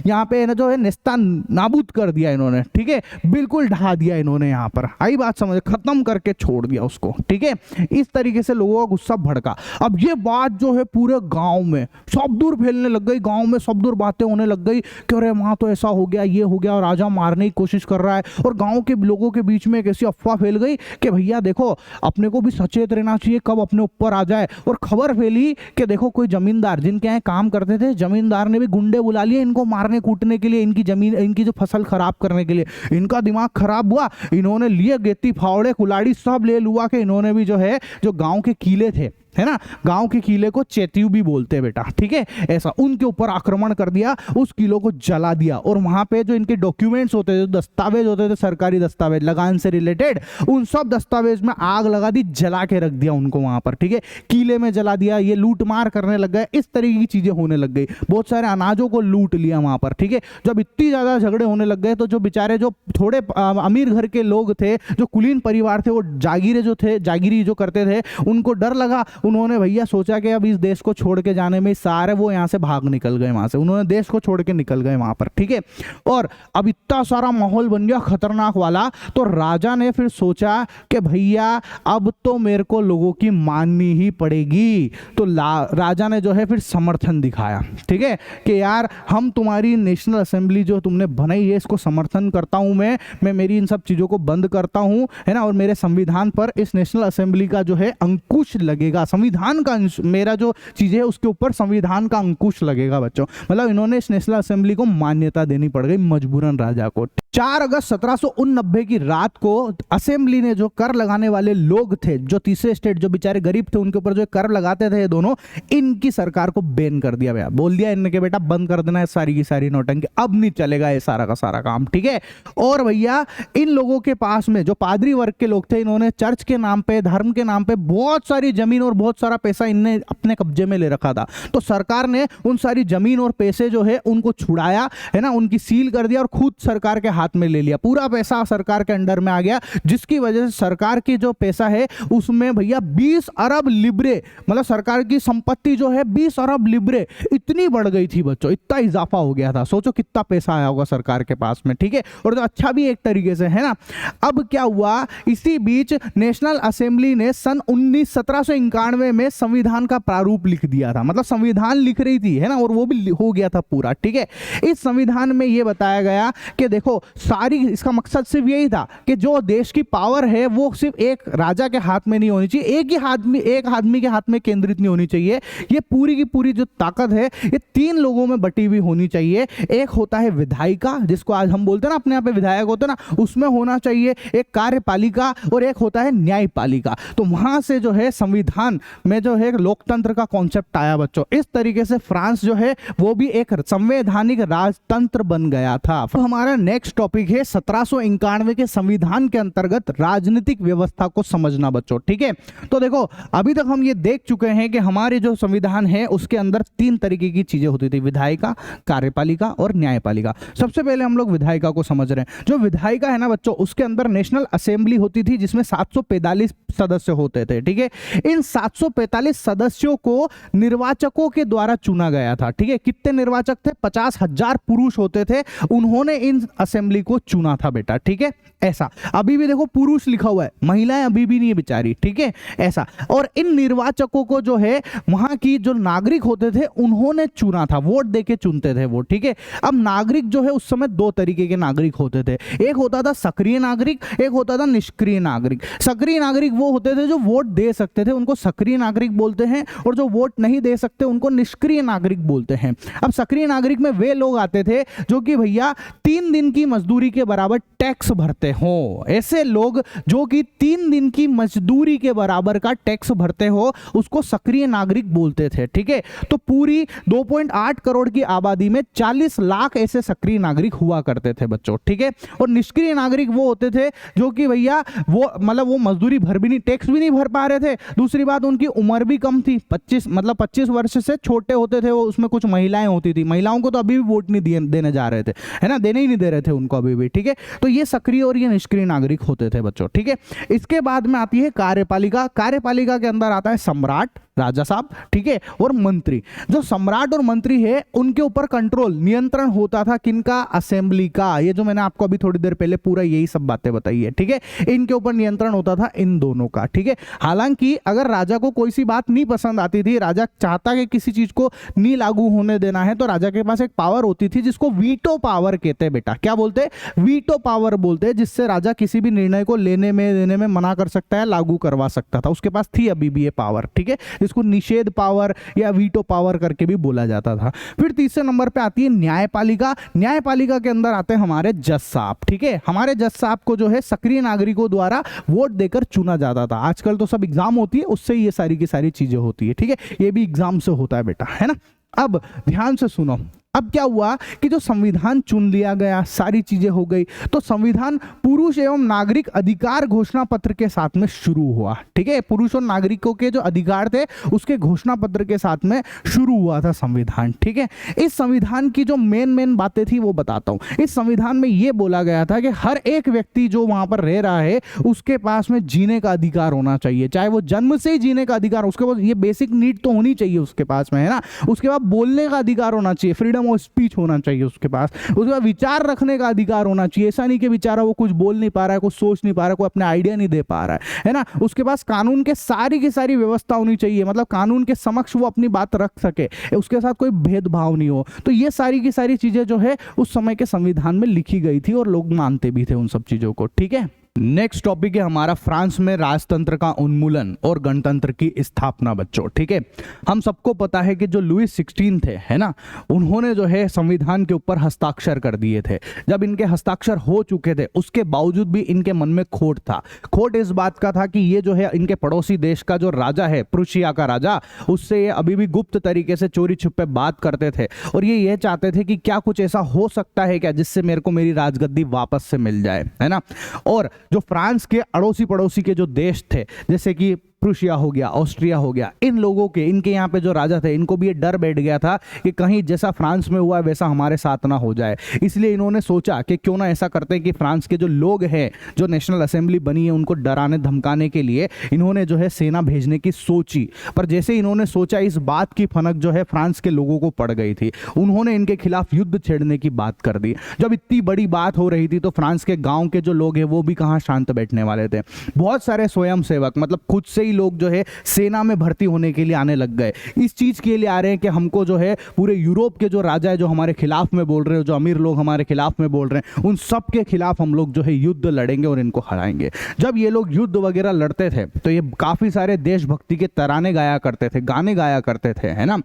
यहाँ पे ना जो है नेस्ता नाबूद कर दिया इन्होंने, ठीक है, बिल्कुल ढा दिया इन्होंने, यहाँ पर आई बात समझ, खत्म करके छोड़ दिया उसको, ठीक है। इस तरीके से लोगों का गुस्सा भड़का। अब ये बात जो है पूरे गांव में सब दूर फैलने लग गई, गांव में सब दूर बातें होने लग गई कि अरे वहां तो ऐसा हो गया, ये हो गया, और राजा मारने की कोशिश कर रहा है, और गांव के लोगों के बीच में एक ऐसी अफवाह फैल गई कि भैया देखो अपने को भी सचेत रहना चाहिए, कब अपने ऊपर आ जाए। और खबर फैली कि देखो कोई जमींदार जिनके यहाँ काम करते थे, जमींदार ने भी गुंडे बुला लिए इनको मारने कूटने के लिए, इनकी जमीन, इनकी जो फसल खराब करने के लिए। इनका दिमाग खराब हुआ, इन्होंने लिए गेती फावड़े कुलाड़ी सब ले लुआ के इन्होंने भी जो है, जो गांव के किले थे, है ना, गांव के किले को चेत्यू भी बोलते हैं बेटा, ठीक है, ऐसा उनके ऊपर आक्रमण कर दिया, उस किलो को जला दिया, और वहां पे जो इनके डॉक्यूमेंट्स होते थे, दस्तावेज होते थे, सरकारी दस्तावेज लगान से रिलेटेड, उन सब दस्तावेज में आग लगा दी, जला के रख दिया उनको वहां पर, ठीक है, किले में जला दिया। ये लूट मार करने लग गए, इस तरीके की चीजें होने लग गई, बहुत सारे अनाजों को लूट लिया वहां पर, ठीक है। जब इतनी ज्यादा झगड़े होने लग गए तो जो बेचारे जो थोड़े अमीर घर के लोग थे, जो कुलीन परिवार थे, वो जागीरे जो थे, जागीरी जो करते थे, उनको डर लगा, उन्होंने भैया सोचा कि अब इस देश को छोड़ के जाने में सारे वो यहां से भाग निकल गए, वहां से उन्होंने देश को छोड़ के निकल गए वहां पर, ठीक है। और अब इतना सारा माहौल बन गया खतरनाक वाला, तो राजा ने फिर सोचा कि भैया अब तो मेरे को लोगों की माननी ही पड़ेगी। तो राजा ने जो है फिर समर्थन दिखाया, ठीक है, कि यार हम तुम्हारी नेशनल असेंबली जो तुमने बनाई है इसको समर्थन करता हूं, मैं मेरी इन सब चीजों को बंद करता हूं, है ना, और मेरे संविधान पर इस नेशनल असेंबली का जो है अंकुश लगेगा, संविधान का, मेरा जो चीजें है उसके ऊपर संविधान का अंकुश लगेगा बच्चों। मतलब इन्होंने इस नेशनल असेंबली को मान्यता देनी पड़ गई मजबूरन राजा को। 4 अगस्त 1789 की रात को असेंबली ने जो कर लगाने वाले लोग थे, जो तीसरे स्टेट, जो बेचारे गरीब थे, उनके ऊपर जो कर लगाते थे ये दोनों, इनकी सरकार को बैन कर दिया भैया, बोल दिया इनके बेटा बंद कर देना है सारी की सारी नौटंकी, अब नहीं चलेगा ये सारा का सारा काम, ठीक है। और भैया इन लोगों के पास में जो पादरी वर्ग के लोग थे, इन्होंने चर्च के नाम पे, धर्म के नाम पे बहुत सारी जमीन और बहुत सारा पैसा इनने अपने कब्जे में ले रखा था। तो सरकार ने उन सारी जमीन और पैसे जो है उनको छुड़ाया, है ना, उनकी सील कर दिया और खुद सरकार के हाथ में ले लिया, पूरा पैसा सरकार के अंडर में आ गया, जिसकी वजह से सरकार की जो पैसा है उसमें भैया 20 अरब लिब्रे, मतलब सरकार की संपत्ति जो है 20 अरब लिब्रे इतनी बढ़ गई थी बच्चों, इतना इजाफा हो गया था, सोचो कितना पैसा आया होगा सरकार के पास में, ठीक है। और तो अच्छा भी एक तरीके से, है ना। अब क्या हुआ, इसी बीच नेशनल असेंबली ने सन 1791 में संविधान का प्रारूप लिख दिया था, मतलब संविधान लिख रही थी, है ना, और वो भी हो गया था पूरा, ठीक है। इस संविधान में यह बताया गया कि देखो सारी इसका मकसद सिर्फ यही था कि जो देश की पावर है वो सिर्फ एक राजा के हाथ में नहीं होनी चाहिए, एक आदमी के हाथ में केंद्रित नहीं होनी चाहिए। ये पूरी की पूरी जो ताकत है ये 3 लोगों में बटी हुई होनी चाहिए। एक होता है विधायिका, जिसको आज हम बोलते हैं ना, अपने यहाँ पे विधायक होते हैं ना, उसमें होना चाहिए। एक कार्यपालिका और एक होता है न्यायपालिका। तो वहां से जो है संविधान में जो है लोकतंत्र का कॉन्सेप्ट आया बच्चों। इस तरीके से फ्रांस जो है वो भी एक संवैधानिक राजतंत्र बन गया था। तो हमारा नेक्स्ट टॉपिक है 1791 के संविधान के अंतर्गत राजनीतिक व्यवस्था को समझना बच्चों। ठीक है, तो देखो अभी तक हम ये देख चुके हैं कि हमारे जो संविधान है उसके अंदर 3 तरीके की चीजें होती थी, विधायिका, कार्यपालिका और न्यायपालिका। सबसे पहले हम लोग विधायिका को समझ रहे हैं। जो विधायिका है ना बच्चों, उसके अंदर नेशनल असेंबली होती थी जिसमें 745 सदस्य होते थे। ठीक है, इन 745 सदस्यों को निर्वाचकों के द्वारा चुना गया था। ठीक है, कितने निर्वाचक थे? 50,000 पुरुष होते थे, उन्होंने इन असेंबली को चुना था बेटा। ठीक है, ऐसा। अभी भी देखो पुरुष लिखा हुआ है, महिलाएं अभी भी नहीं है बेचारी। ठीक है, ऐसा। और इन निर्वाचकों को जो है वहां की जो नागरिक होते थे उन्होंने चुना था, वोट देके चुनते थे वो। ठीक है, अब नागरिक जो है उस समय 2 तरीके के नागरिक होते थे। एक होता था सक्रिय नागरिक, एक होता था निष्क्रिय नागरिक। सक्रिय नागरिक वो होते थे जो वोट दे सकते थे, उनको सक्रिय नागरिक बोलते हैं, और जो वोट नहीं दे सकते उनको निष्क्रिय नागरिक बोलते हैं। अब सक्रिय नागरिक में वे लोग आते थे जो कि भैया 3 दिन की मजदूरी के बराबर टैक्स भरते हो। ऐसे लोग जो कि 3 दिन की मजदूरी के बराबर का टैक्स भरते हो उसको सक्रिय नागरिक बोलते थे। ठीक है, तो पूरी 2.8 करोड़ की आबादी में 40 लाख ऐसे सक्रिय नागरिक हुआ करते थे बच्चों। ठीक है, और निष्क्रिय नागरिक वो होते थे जो कि भैया वो मतलब वो मजदूरी भर भी नहीं, टैक्स भी नहीं भर पा रहे थे। दूसरी बात, उनकी उम्र भी कम थी, 25 वर्ष से छोटे होते थे वो। उसमें कुछ महिलाएं होती थी, महिलाओं को तो अभी भी वोट नहीं देने जा रहे थे, है ना, देने ही नहीं दे रहे थे उनको अभी भी। ठीक है, तो ये सक्रिय और ये निष्क्रिय नागरिक होते थे बच्चों। ठीक है, इसके बाद में आती है कार्यपालिका। कार्यपालिका के अंदर आता है सम्राट, राजा साहब, ठीक है, और मंत्री। जो सम्राट और मंत्री है उनके ऊपर कंट्रोल, नियंत्रण होता था किनका? असेंबली का। ये जो मैंने आपको अभी थोड़ी देर पहले पूरा यही सब बातें बताई है। ठीक है, इनके ऊपर नियंत्रण होता था इन दोनों का। ठीक है, हालांकि अगर राजा को कोई सी बात नहीं पसंद आती थी, राजा चाहता कि किसी चीज को नहीं लागू होने देना है, तो राजा के पास एक पावर होती थी जिसको वीटो पावर कहते हैं बेटा। क्या बोलते हैं? वीटो पावर बोलते हैं, जिससे राजा किसी भी निर्णय को लेने में देने में मना कर सकता है, लागू करवा सकता था। उसके पास थी अभी भी ये पावर। ठीक है, इसको निषेध पावर या वीटो पावर करके भी बोला जाता था। फिर तीसरे नंबर पे आती है न्यायपालिका। न्यायपालिका के अंदर आते हैं हमारे जज साहब। ठीक है, हमारे जज साहब को जो है सक्रिय नागरिकों द्वारा वोट देकर चुना जाता था। आजकल तो सब एग्जाम होती है, उससे ये सारी की सारी चीजें होती है। ठीक है, ये भी एग्जाम से होता है बेटा, है ना। अब ध्यान से सुनो, अब क्या हुआ कि जो संविधान चुन लिया गया, सारी चीजें हो गई, तो संविधान पुरुष एवं नागरिक अधिकार घोषणा पत्र के साथ में शुरू हुआ। ठीक है, पुरुष और नागरिकों के जो अधिकार थे उसके घोषणा पत्र के साथ में शुरू हुआ था संविधान। ठीक है, इस संविधान की जो मेन बातें थी वो बताता हूं। इस संविधान में यह बोला गया था कि हर एक व्यक्ति जो वहां पर रह रहा है उसके पास में जीने का अधिकार होना चाहिए, चाहे वो जन्म से ही जीने का अधिकार, उसके बाद ये बेसिक नीड तो होनी चाहिए उसके पास में, है ना। उसके बाद बोलने का अधिकार होना चाहिए, फ्रीडम ऑफ स्पीच होना चाहिए उसके पास। उसके बाद विचार रखने का अधिकार होना चाहिए, ऐसा नहीं कि बेचारा वो कुछ बोल नहीं पा रहा है, कुछ सोच नहीं पा रहा है, कोई अपने आइडिया नहीं दे पा रहा है ना। उसके पास कानून के सारी की सारी व्यवस्था होनी चाहिए, मतलब कानून के समक्ष वो अपनी बात रख सके, उसके साथ कोई भेदभाव नहीं हो। तो ये सारी की सारी चीजें जो है उस समय के संविधान में लिखी गई थी और लोग मानते भी थे उन सब चीजों को। ठीक है, नेक्स्ट टॉपिक है हमारा फ्रांस में राजतंत्र का उन्मूलन और गणतंत्र की स्थापना बच्चों। ठीक है, हम सबको पता है कि जो लुईस 16 थे, है ना, उन्होंने जो है संविधान के ऊपर हस्ताक्षर कर दिए थे। जब इनके हस्ताक्षर हो चुके थे उसके बावजूद भी इनके मन में खोट था। खोट इस बात का था कि ये जो है इनके पड़ोसी देश का जो राजा है, प्रुशिया का राजा, उससे ये अभी भी गुप्त तरीके से चोरी छुपे बात करते थे और ये चाहते थे कि क्या कुछ ऐसा हो सकता है क्या जिससे मेरे को मेरी राजगद्दी वापस से मिल जाए, है ना। और जो फ्रांस के अड़ोसी पड़ोसी के जो देश थे, जैसे कि प्रुशिया हो गया, ऑस्ट्रिया हो गया, इन लोगों के, इनके यहाँ पे जो राजा थे, इनको भी ये डर बैठ गया था कि कहीं जैसा फ्रांस में हुआ वैसा हमारे साथ ना हो जाए। इसलिए इन्होंने सोचा कि क्यों ना ऐसा करते हैं कि फ्रांस के जो लोग हैं, जो नेशनल असेंबली बनी है, उनको डराने धमकाने के लिए इन्होंने जो है सेना भेजने की सोची। पर जैसे इन्होंने सोचा, इस बात की फनक जो है फ्रांस के लोगों को पड़ गई थी। उन्होंने इनके खिलाफ युद्ध छेड़ने की बात कर दी। जब इतनी बड़ी बात हो रही थी तो फ्रांस के गाँव के जो लोग हैं वो भी कहाँ शांत बैठने वाले थे। बहुत सारे स्वयं सेवक, मतलब खुद से कई लोग जो है सेना में भर्ती होने के लिए आने लग गए। इस चीज के लिए आ रहे हैं कि हमको जो है पूरे यूरोप के जो राजा है जो हमारे खिलाफ में बोल रहे हैं, जो अमीर लोग हमारे खिलाफ में बोल रहे हैं, उन सब के खिलाफ हम लोग जो है युद्ध लड़ेंगे और इनको हराएंगे। जब ये लोग युद्ध वगैरह लड़ते थे तो ये काफी सारे देशभक्ति के तराने गाया करते थे, गाने गाया करते थे, है ना।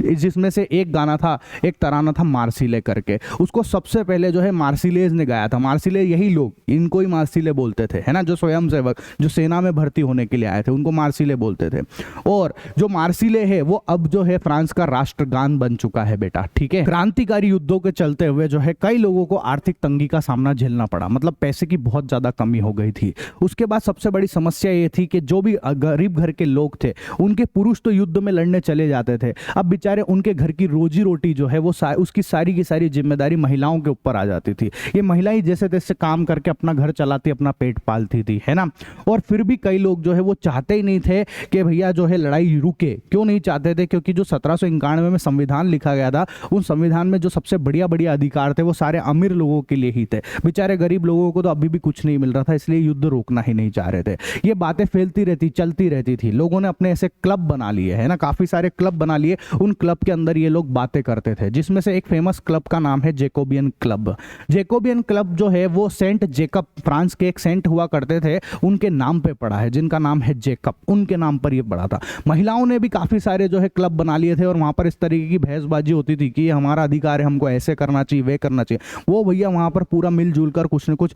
जिसमें से एक गाना था, एक तराना था मार्सिले करके, उसको सबसे पहले जो है मार्सिलेज ने गाया था। मार्सिले यही लोग, इनको ही मार्सिले बोलते थे, है ना, जो स्वयंसेवक जो सेना में भर्ती होने के लिए आए थे उनको मार्सिले बोलते थे। और जो मार्सिले है वो अब जो है फ्रांस का राष्ट्रगान बन चुका है बेटा, ठीक है। क्रांतिकारी युद्धों के चलते हुए जो है कई लोगों को आर्थिक तंगी का सामना झेलना पड़ा, मतलब पैसे की बहुत ज्यादा कमी हो गई थी। उसके बाद सबसे बड़ी समस्या ये थी कि जो भी गरीब घर के लोग थे उनके पुरुष तो युद्ध में लड़ने चले जाते थे, अब बेचारे उनके घर की रोजी रोटी जो है वो उसकी सारी की सारी जिम्मेदारी महिलाओं के ऊपर आ जाती थी। ये महिलाएं जैसे तैसे काम करके अपना घर चलाती, अपना पेट पालती थी, है ना। और फिर भी कई लोग जो है वो चाहते ही नहीं थे कि भैया जो है लड़ाई रुके। क्यों नहीं चाहते थे? क्योंकि जो 1791 में संविधान लिखा गया था, उन संविधान में जो सबसे बढ़िया बढ़िया अधिकार थे वो सारे अमीर लोगों के लिए ही थे। बेचारे गरीब लोगों को तो अभी भी कुछ नहीं मिल रहा था, इसलिए युद्ध रोकना ही नहीं चाह रहे थे। ये बातें फैलती रहती, चलती रहती थी। लोगों ने अपने ऐसे क्लब बना लिए, है ना, काफी सारे क्लब बना लिए। उन क्लब के अंदर ये लोग बातें करते थे, जिसमें से एक फेमस क्लब का नाम है जैकोबियन क्लब। जैकोबियन क्लब जो है वो सेंट जेकब, फ्रांस के एक सेंट हुआ करते थे, उनके नाम पे पड़ा है, जिनका नाम है जेकब, उनके नाम पर ये पड़ा था। महिलाओं ने भी काफी सारे जो है क्लब बना लिए थे और वहां पर इस तरीके की बहसबाजी होती थी कि ये हमारा अधिकार है, हमको ऐसे करना चाहिए, वे करना चाहिए। वो भैया वहां पर पूरा मिलजुल कर कुछ न कुछ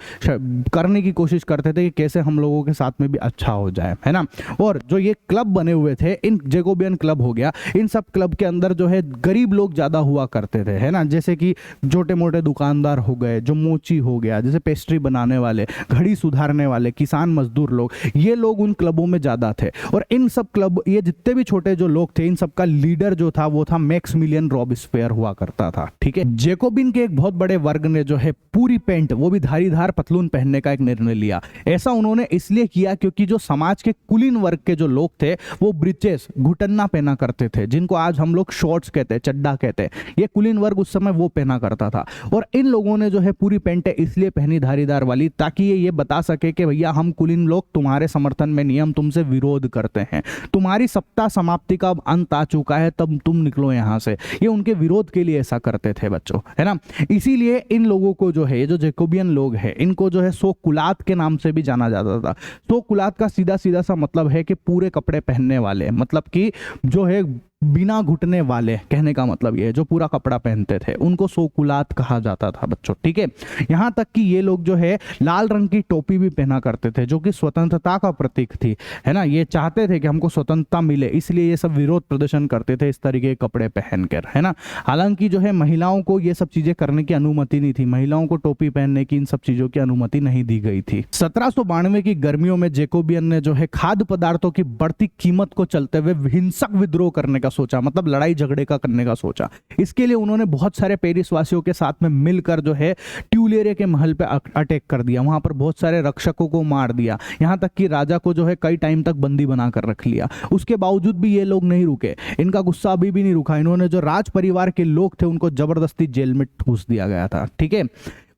करने की कोशिश करते थे कि कैसे हम लोगों के साथ में भी अच्छा हो जाए, है ना। और जो ये क्लब बने हुए थे, इन जैकोबियन क्लब हो गया, इन सब क्लब के अंदर जो है गरीब लोग ज्यादा हुआ करते थे, है ना, जैसे कि छोटे मोटे दुकानदार हो गए, जो मोची हो गया, जैसे पेस्ट्री बनाने वाले, घड़ी सुधारने वाले, किसान मजदूर लोग, ये लोग उन क्लबों में ज्यादा थे। और इन सब क्लब, ये जितने भी छोटे जो लोग थे, इन सब का लीडर जो था वो था मैक्सिमिलियन रॉबेस्पियर हुआ करता था, ठीक है। जैकोबिन के एक बहुत बड़े वर्ग ने जो है पूरी पैंट, वो भी धारीदार पतलून पहनने का एक निर्णय लिया। ऐसा उन्होंने इसलिए किया क्योंकि जो समाज के कुलीन वर्ग के जो लोग थे वो ब्रीचेस, घुटन्ना पहना करते थे, जिनको आज हम लोग शॉर्ट्स कहते हैं, चड्डा कहते हैं। ये कुलीन वर्ग उस समय वो पहना करता था। और इन लोगों ने जो है पूरी पैंटें इसलिए पहनी धारीदार वाली, ताकि ये बता सके कि भैया हम कुलीन लोग तुम्हारे समर्थन में नहीं, हम तुमसे विरोध करते हैं, तुम्हारी सत्ता समाप्ति का अब अंत आ चुका है, तब तुम निकलो यहां से। ये उनके विरोध के लिए ऐसा करते थे बच्चों, है ना। इसीलिए इन लोगों को जो है, ये जो जैकोबियन लोग हैं, इनको जो है सोकुलात के नाम से भी जाना जाता था। सोकुलात का सीधा सीधा सा मतलब है कि पूरे कपड़े पहनने वाले, मतलब कि जो है बिना घुटने वाले, कहने का मतलब ये है, जो पूरा कपड़ा पहनते थे, उनको सोकुलात कहा जाता था बच्चों, ठीक है। यहां तक कि ये लोग जो है लाल रंग की टोपी भी पहना करते थे, जो कि स्वतंत्रता का प्रतीक थी, है ना। ये चाहते थे कि हमको स्वतंत्रता मिले, इसलिए ये सब विरोध प्रदर्शन करते थे इस तरीके के कपड़े पहनकर, है ना। हालांकि जो है महिलाओं को ये सब चीजें करने की अनुमति नहीं थी, महिलाओं को टोपी पहनने की, इन सब चीजों की अनुमति नहीं दी गई थी। 1792 की गर्मियों में जैकोबियन ने जो है खाद्य पदार्थों की बढ़ती कीमत को चलते हुए हिंसक विद्रोह करने का सोचा, मतलब लड़ाई झगड़े का करने का सोचा। इसके लिए उन्होंने बहुत सारे पेरिस वासियों के साथ में मिलकर जो है ट्यूलेरे के महल पे अटैक कर दिया, वहां पर बहुत सारे रक्षकों को मार दिया, यहां तक कि राजा को जो है कई टाइम तक बंदी बनाकर रख लिया। उसके बावजूद भी ये लोग नहीं रुके, इनका गुस्सा अभी भी नहीं रुका। इन्होंने जो राज परिवार के लोग थे उनको जबरदस्ती जेल में ठूस दिया गया था, ठीक है।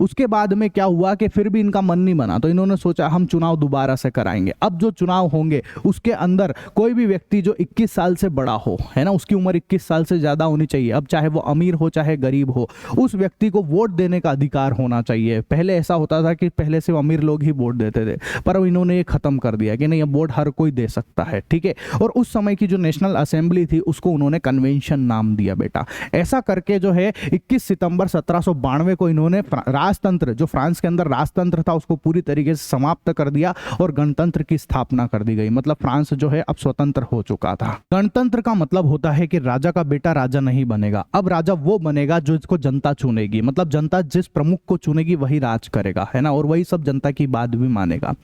उसके बाद में क्या हुआ कि फिर भी इनका मन नहीं बना, तो इन्होंने सोचा हम चुनाव दोबारा से कराएंगे। अब जो चुनाव होंगे उसके अंदर कोई भी व्यक्ति जो 21 साल से बड़ा हो, है ना, उसकी उम्र 21 साल से ज्यादा होनी चाहिए। अब चाहे वो अमीर हो चाहे गरीब हो, उस व्यक्ति को वोट देने का अधिकार होना चाहिए। पहले ऐसा होता था कि पहले से अमीर लोग ही वोट देते थे, पर इन्होंने ये खत्म कर दिया कि नहीं, अब वोट हर कोई दे सकता है, ठीक है। और उस समय की जो नेशनल असेंबली थी उसको उन्होंने कन्वेंशन नाम दिया बेटा। ऐसा करके जो है 21 सितंबर 1792 को इन्होंने राजतंत्र, जो फ्रांस के अंदर राजतंत्र था, उसको पूरी तरीके से समाप्त कर दिया और गणतंत्र की स्थापना कर दी गई। मतलब फ्रांस जो है अब स्वतंत्र हो चुका था। गणतंत्र का मतलब होता है कि राजा का बेटा राजा नहीं बनेगा, अब राजा वो बनेगा जो इसको जनता चुनेगी, मतलब जनता जिस प्रमुख को चुनेगी वही राज करेगा, है ना, और वही सब जनता की बात भी मानेगा।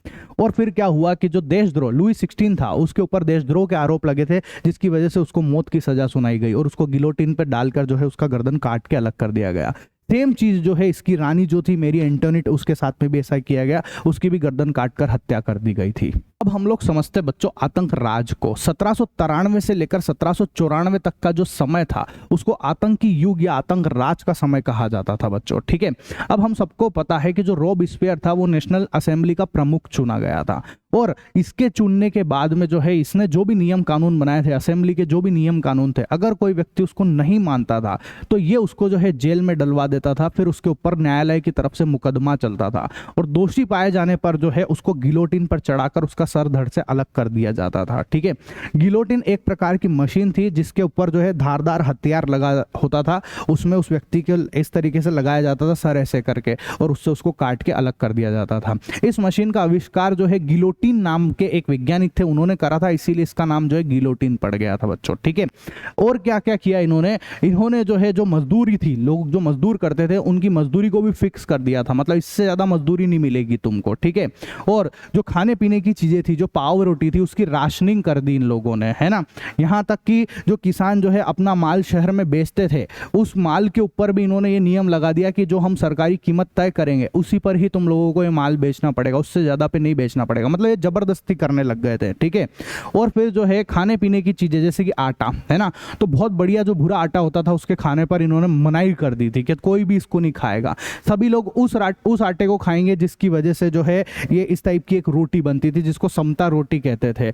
और फिर क्या हुआ कि जो देशद्रोह लुई 16 था, उसके ऊपर देशद्रोह के आरोप लगे थे, जिसकी वजह से उसको मौत की सजा सुनाई गई और उसको गिलोटिन पर डालकर जो है उसका गर्दन काट के अलग कर दिया गया। सेम चीज जो है इसकी रानी जो थी मेरी एंटोनिट, उसके साथ में भी ऐसा किया गया, उसकी भी गर्दन काटकर हत्या कर दी गई थी। अब हम लोग समझते बच्चों आतंक राज को। 1793 से लेकर 1794 तक का जो समय था उसको आतंकी युग या आतंक राज का समय कहा जाता था बच्चों, ठीक है। अब हम सबको पता है कि जो रॉबस्पियर था वो नेशनल असेंबली का प्रमुख चुना गया था, और इसके चुनने के बाद में जो है इसने जो भी नियम कानून बनाए थे, असेंबली के जो भी नियम कानून थे, अगर कोई व्यक्ति उसको नहीं मानता था तो ये उसको जो है जेल में डलवा देता था, फिर उसके ऊपर न्यायालय की तरफ से मुकदमा चलता था, और दोषी पाए जाने पर जो है उसको गिलोटिन पर चढ़ाकर उसका सर धड़ से अलग कर दिया जाता था, ठीक है। गिलोटिन एक प्रकार की मशीन थी जिसके ऊपर जो है धारदार हथियार लगा होता था, उसमें उस व्यक्ति के इस तरीके से लगाया जाता था सर ऐसे करके, और उससे उसको काट के अलग कर दिया जाता था। इस मशीन का आविष्कार जो है गिलोटिन नाम के एक वैज्ञानिक थे उन्होंने करा था, इसीलिए इसका नाम जो है गिलोटिन पड़ गया था बच्चों, ठीक है। और क्या क्या किया इन्होंने जो है जो मजदूरी थी, लोग जो मजदूर करते थे उनकी मजदूरी को भी फिक्स कर दिया था, मतलब इससे ज्यादा मजदूरी नहीं मिलेगी तुमको, ठीक है। और जो खाने पीने की चीजें थी, जो पाव रोटी थी, उसकी राशनिंग कर दी इन लोगों ने, है ना। यहां तक कि जो किसान जो है अपना माल शहर में बेचते थे, उस माल के ऊपर भी इन्होंने ये नियम लगा दिया कि जो हम सरकारी कीमत तय करेंगे उसी पर ही तुम लोगों को ये माल बेचना पड़ेगा, उससे ज्यादा पे नहीं बेचना पड़ेगा, मतलब ये जबरदस्ती करने लग गए थे, ठीक है। और फिर जो है खाने पीने की चीजें जैसे कि आटा, है ना, तो बहुत बढ़िया जो भूरा आटा होता था उसके खाने पर इन्होंने मनाही कर दी थी कि कोई भी इसको नहीं खाएगा, सभी लोग उस आटे को खाएंगे, जिसकी वजह से जो है ये इस टाइप की एक रोटी बनती थी जिसको समता रोटी कहते थे।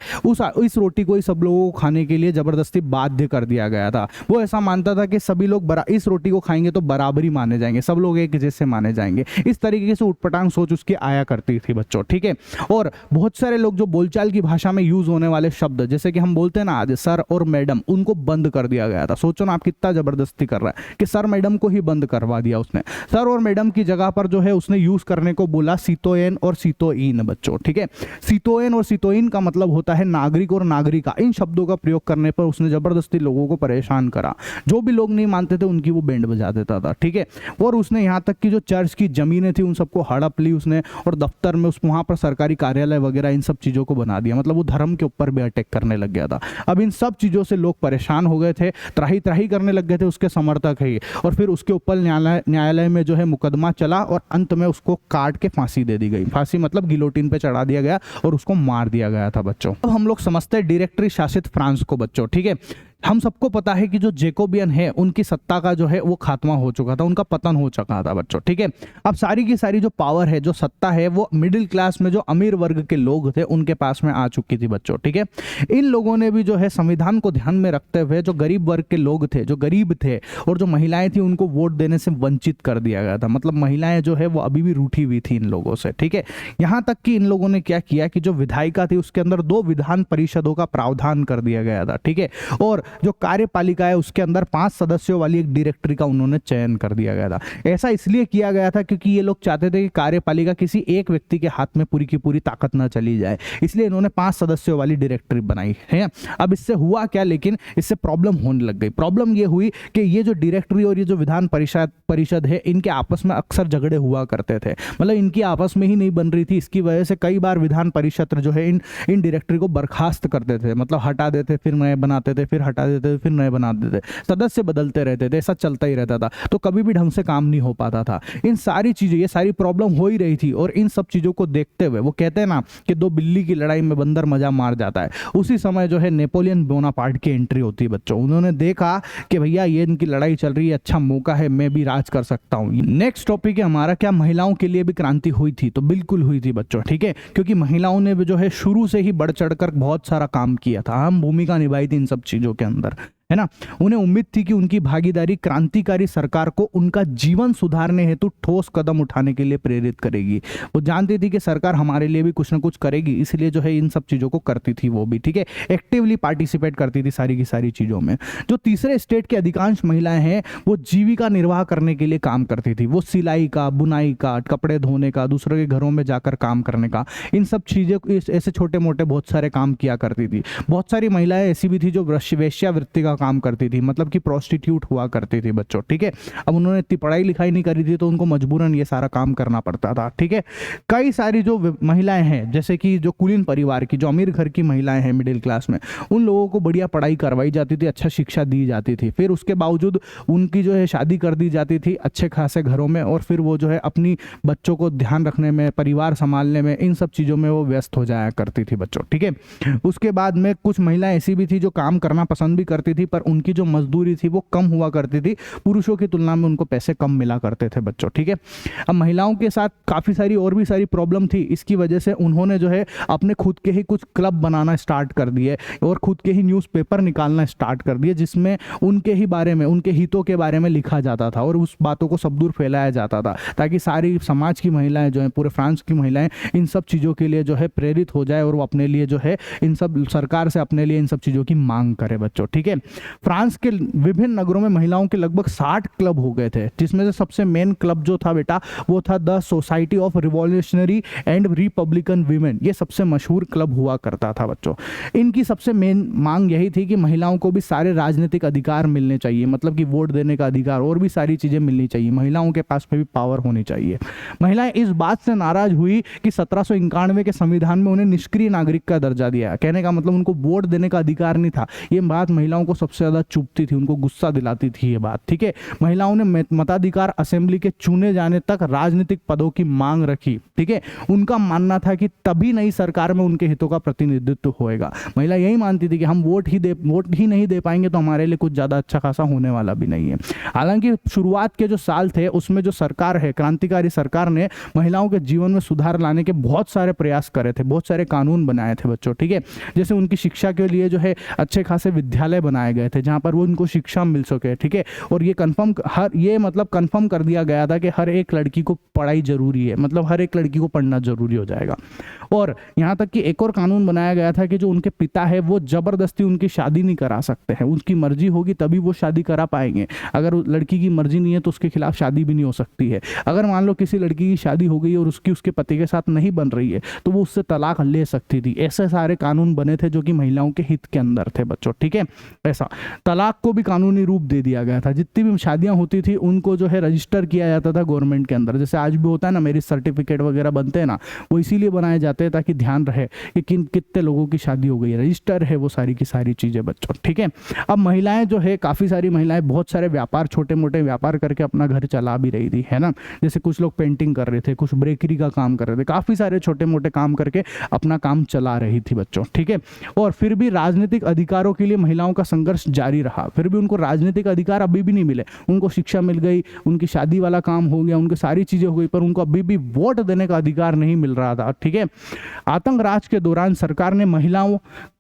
इस रोटी को ही सब लोगों को खाने के लिए जबरदस्ती बाध्य कर दिया गया था। वो ऐसा मानता था कि सभी लोग इस रोटी को खाएंगे तो बराबरी माने जाएंगे, सब लोग एक जैसे माने जाएंगे, इस तरीके से उटपटांग सोच उसकी आया करती थी बच्चों, ठीक है। और बहुत सारे लोग जो बोलचाल की भाषा में यूज होने वाले शब्द जैसे कि हम बोलते हैं ना आज सर और मैडम, उनको बंद कर दिया गया था। सोचो ना आप कितना जबरदस्ती कर रहा है कि सर मैडम को ही बंद करवा दिया उसने। सर और मैडम की जगह पर जो है उसने यूज करने को बोला सीतोएन और सीतोइन बच्चों, ठीक है। सीतोएन और सीतोइन का मतलब होता है नागरिक और नागरिका। इन शब्दों का प्रयोग करने पर उसने जबरदस्ती लोगों को परेशान करा, जो भी लोग नहीं मानते थे उनकी वो बैंड बजा देता था, ठीक है। और उसने यहाँ तक कि जो चर्च की जमीनें थी उन सबको हड़प ली उसने, और दफ्तर में वहां पर सरकारी कार्यालय वगैरह इन सब चीजों को बना दिया, मतलब वो धर्म के ऊपर भी अटैक करने लग गया था। अब इन सब चीजों से लोग परेशान हो गए थे, त्राही त्राही करने लग गए थे उसके समर्थक ही, और फिर उसके ऊपर न्यायालय में जो है मुकदमा चला और अंत में उसको काट के फांसी दे दी गई। फांसी मतलब गिलोटिन पे चढ़ा दिया गया और उसको मार दिया गया था बच्चों। अब हम लोग समझते हैं डायरेक्टरी शासित फ्रांस को बच्चों, ठीक है। हम सबको पता है कि जो जैकोबियन है उनकी सत्ता का जो है वो खात्मा हो चुका था, उनका पतन हो चुका था बच्चों, ठीक है। अब सारी की सारी जो पावर है, जो सत्ता है, वो मिडिल क्लास में जो अमीर वर्ग के लोग थे उनके पास में आ चुकी थी बच्चों, ठीक है। इन लोगों ने भी जो है संविधान को ध्यान में रखते हुए जो गरीब वर्ग के लोग थे, जो गरीब थे और जो महिलाएं थी उनको वोट देने से वंचित कर दिया गया था, मतलब महिलाएं जो है वो अभी भी रूठी हुई थी इन लोगों से, ठीक है। यहां तक कि इन लोगों ने क्या किया कि जो विधायिका थी उसके अंदर 2 विधान परिषदों का प्रावधान कर दिया गया था, ठीक है। और जो कार्यपालिका है उसके अंदर 5 सदस्यों वाली एक डायरेक्टरी का उन्होंने चयन कर दिया गया था। ऐसा इसलिए किया गया था क्योंकि ये लोग चाहते थे कि कार्यपालिका किसी एक व्यक्ति के हाथ में पूरी की पूरी ताकत ना चली जाए, इसलिए इन्होंने 5 सदस्यों वाली डायरेक्टरी बनाई है। अब इससे हुआ क्या, लेकिन इससे प्रॉब्लम होने लग गई। प्रॉब्लम ये हुई कि ये जो डायरेक्टरी और ये जो विधान परिषद है इनके आपस में अक्सर झगड़े हुआ करते थे, मतलब इनकी आपस में ही नहीं बन रही थी। इसकी वजह से कई बार विधान परिषद जो है इन डायरेक्टरी को बर्खास्त करते थे, मतलब हटा देते, फिर नए बनाते थे, फिर हटा देते थे, फिर नए बना देते, सदस्य बदलते रहते थे, ऐसा चलता ही रहता था, तो कभी भी ढंग से काम नहीं हो पाता था। इन सारी चीजें, ये सारी प्रॉब्लम हो ही रही थी, और इन सब चीजों को देखते हुए वो कहते हैं ना कि 2 बिल्ली की लड़ाई में बंदर मजा मार जाता है। उसी समय जो है नेपोलियन बोनापार्ट की एंट्री होती है बच्चों। उन्होंने देखा कि भैया ये इनकी लड़ाई चल रही है, अच्छा मौका है, मैं भी राज कर सकता हूँ। नेक्स्ट टॉपिक है हमारा, क्या महिलाओं के लिए भी क्रांति हुई थी? तो बिल्कुल हुई थी बच्चों, ठीक है, क्योंकि महिलाओं ने भी जो है शुरू से ही बढ़ चढ़कर बहुत सारा काम किया था, अहम भूमिका निभाई थी इन सब चीजों के अंदर, है ना। उन्हें उम्मीद थी कि उनकी भागीदारी क्रांतिकारी सरकार को उनका जीवन सुधारने हेतु ठोस कदम उठाने के लिए प्रेरित करेगी। वो जानती थी कि सरकार हमारे लिए भी कुछ ना कुछ करेगी, इसलिए जो है इन सब चीजों को करती थी वो भी, ठीक है, एक्टिवली पार्टिसिपेट करती थी सारी की सारी चीजों में। जो तीसरे स्टेट के अधिकांश महिलाएं हैं वो जीविका निर्वाह करने के लिए काम करती थी। वो सिलाई का, बुनाई का, कपड़े धोने का, दूसरों के घरों में जाकर काम करने का, इन सब चीजें, ऐसे छोटे मोटे बहुत सारे काम किया करती थी। बहुत सारी महिलाएं ऐसी भी थी जो वेश्यावृत्ति का काम करती थी, मतलब कि प्रोस्टिट्यूट हुआ करती थी बच्चों, ठीक है। अब उन्होंने इतनी पढ़ाई लिखाई नहीं करी थी तो उनको मजबूरन ये सारा काम करना पड़ता था, ठीक है। कई सारी जो महिलाएं हैं, जैसे कि जो कुलीन परिवार की, जो अमीर घर की महिलाएं हैं मिडिल क्लास में, उन लोगों को बढ़िया पढ़ाई करवाई जाती थी, अच्छा शिक्षा दी जाती थी, फिर उसके बावजूद उनकी जो है शादी कर दी जाती थी अच्छे खासे घरों में, और फिर वो जो है अपनी बच्चों को ध्यान रखने में, परिवार संभालने में, इन सब चीज़ों में वो व्यस्त हो जाया करती थी बच्चों, ठीक है। उसके बाद में कुछ महिलाएं ऐसी भी थी जो काम करना पसंद भी करती थी, पर उनकी जो मजदूरी थी वो कम हुआ करती थी, पुरुषों की तुलना में उनको पैसे कम मिला करते थे बच्चों, ठीक है। अब महिलाओं के साथ काफ़ी सारी और भी सारी प्रॉब्लम थी, इसकी वजह से उन्होंने जो है अपने खुद के ही कुछ क्लब बनाना स्टार्ट कर दिए और खुद के ही न्यूज़पेपर निकालना स्टार्ट कर दिए, जिसमें उनके ही बारे में, उनके हितों के बारे में लिखा जाता था और उस बातों को सब दूर फैलाया जाता था, ताकि सारी समाज की महिलाएं जो हैं, पूरे फ्रांस की महिलाएं इन सब चीज़ों के लिए जो है प्रेरित हो जाए और वो अपने लिए जो है इन सब, सरकार से अपने लिए इन सब चीज़ों की मांग करे बच्चों, ठीक है। फ्रांस के विभिन्न नगरों में महिलाओं के लगभग 60 क्लब हो गए थे, जिसमें से सबसे मेन क्लब जो था बेटा वो था the society of revolutionary and Republican women. ये सबसे मशहूर क्लब हुआ करता था बच्चों। इनकी सबसे मेन मांग यही थी कि महिलाओं को भी सारे राजनीतिक अधिकार मिलने चाहिए, मतलब कि वोट देने का अधिकार और भी सारी चीज़ें मिलनी चाहिए, महिलाओं के पास में भी पावर होनी चाहिए। महिलाएं इस बात से नाराज हुई कि 1791 के संविधान में उन्हें निष्क्रिय नागरिक का दर्जा दिया। कहने का मतलब उनको वोट देने का अधिकार नहीं था। ये बात महिलाओं को सबसे ज़्यादा चुभती थी, उनको गुस्सा दिलाती थी ये बात, ठीक है। महिलाओं ने मताधिकार, असेंबली के चुने जाने तक राजनीतिक पदों की मांग रखी, ठीक है। उनका मानना था कि तभी नई सरकार में उनके हितों का प्रतिनिधित्व होएगा। महिला यही मानती थी कि हम वोट ही नहीं दे पाएंगे तो हमारे लिए कुछ ज़्यादा अच्छा खासा होने वाला भी नहीं है। हालांकि शुरुआत के जो साल थे उसमें जो सरकार है, क्रांतिकारी सरकार ने महिलाओं के जीवन में सुधार लाने के बहुत सारे प्रयास करे थे, बहुत सारे कानून बनाए थे बच्चों, ठीक है। जैसे उनकी शिक्षा के लिए जो है अच्छे खासे विद्यालय बनाए गए थे जहाँ पर वो उनको शिक्षा मिल सके, ठीक है। और ये कंफर्म कर दिया गया था कि हर एक लड़की को पढ़ाई जरूरी है, मतलब हर एक लड़की को पढ़ना जरूरी हो जाएगा। और यहाँ तक कि एक और कानून बनाया गया था कि जो उनके पिता है वो जबरदस्ती उनकी शादी नहीं करा सकते हैं, उनकी मर्जी होगी तभी वो शादी करा पाएंगे। अगर लड़की की मर्जी नहीं है तो उसके खिलाफ शादी भी नहीं हो सकती है। अगर मान लो किसी लड़की की शादी हो गई और उसके पति के साथ नहीं बन रही है तो वो उससे तलाक ले सकती थी। ऐसे सारे कानून बने थे जो कि महिलाओं के हित के अंदर थे बच्चों, ठीक है। ऐसा तलाक को भी कानूनी रूप दे दिया गया था। जितनी भी शादियां होती थी उनको जो है रजिस्टर किया जाता था गवर्नमेंट के अंदर, जैसे आज भी होता है ना, मैरिज सर्टिफिकेट वगैरह बनते हैं ना, वो इसीलिए बनाए जाते हैं ताकि ध्यान रहे कि कितने लोगों की शादी हो गई है, रजिस्टर है वो सारी की सारी चीजें बच्चों, ठीक है। अब महिलाएं जो है, काफी सारी महिलाएं बहुत सारे व्यापार, छोटे मोटे व्यापार करके अपना घर चला भी रही थी, है ना। जैसे कुछ लोग पेंटिंग कर रहे थे, कुछ बेकरी का काम कर रहे थे, काफी सारे छोटे मोटे काम करके अपना काम चला रही थी बच्चों, ठीक है। और फिर भी राजनीतिक अधिकारों के लिए महिलाओं का संघर्ष जारी रहा, फिर भी उनको राजनीतिक अधिकार अभी भी नहीं मिले। उनको शिक्षा मिल गई, उनकी शादी वाला काम हो गया, उनकी सारी चीजें हो गई, पर उनको अभी भी वोट देने का अधिकार नहीं मिल रहा था, ठीक है। आतंक राज के दौरान सरकार ने महिलाओं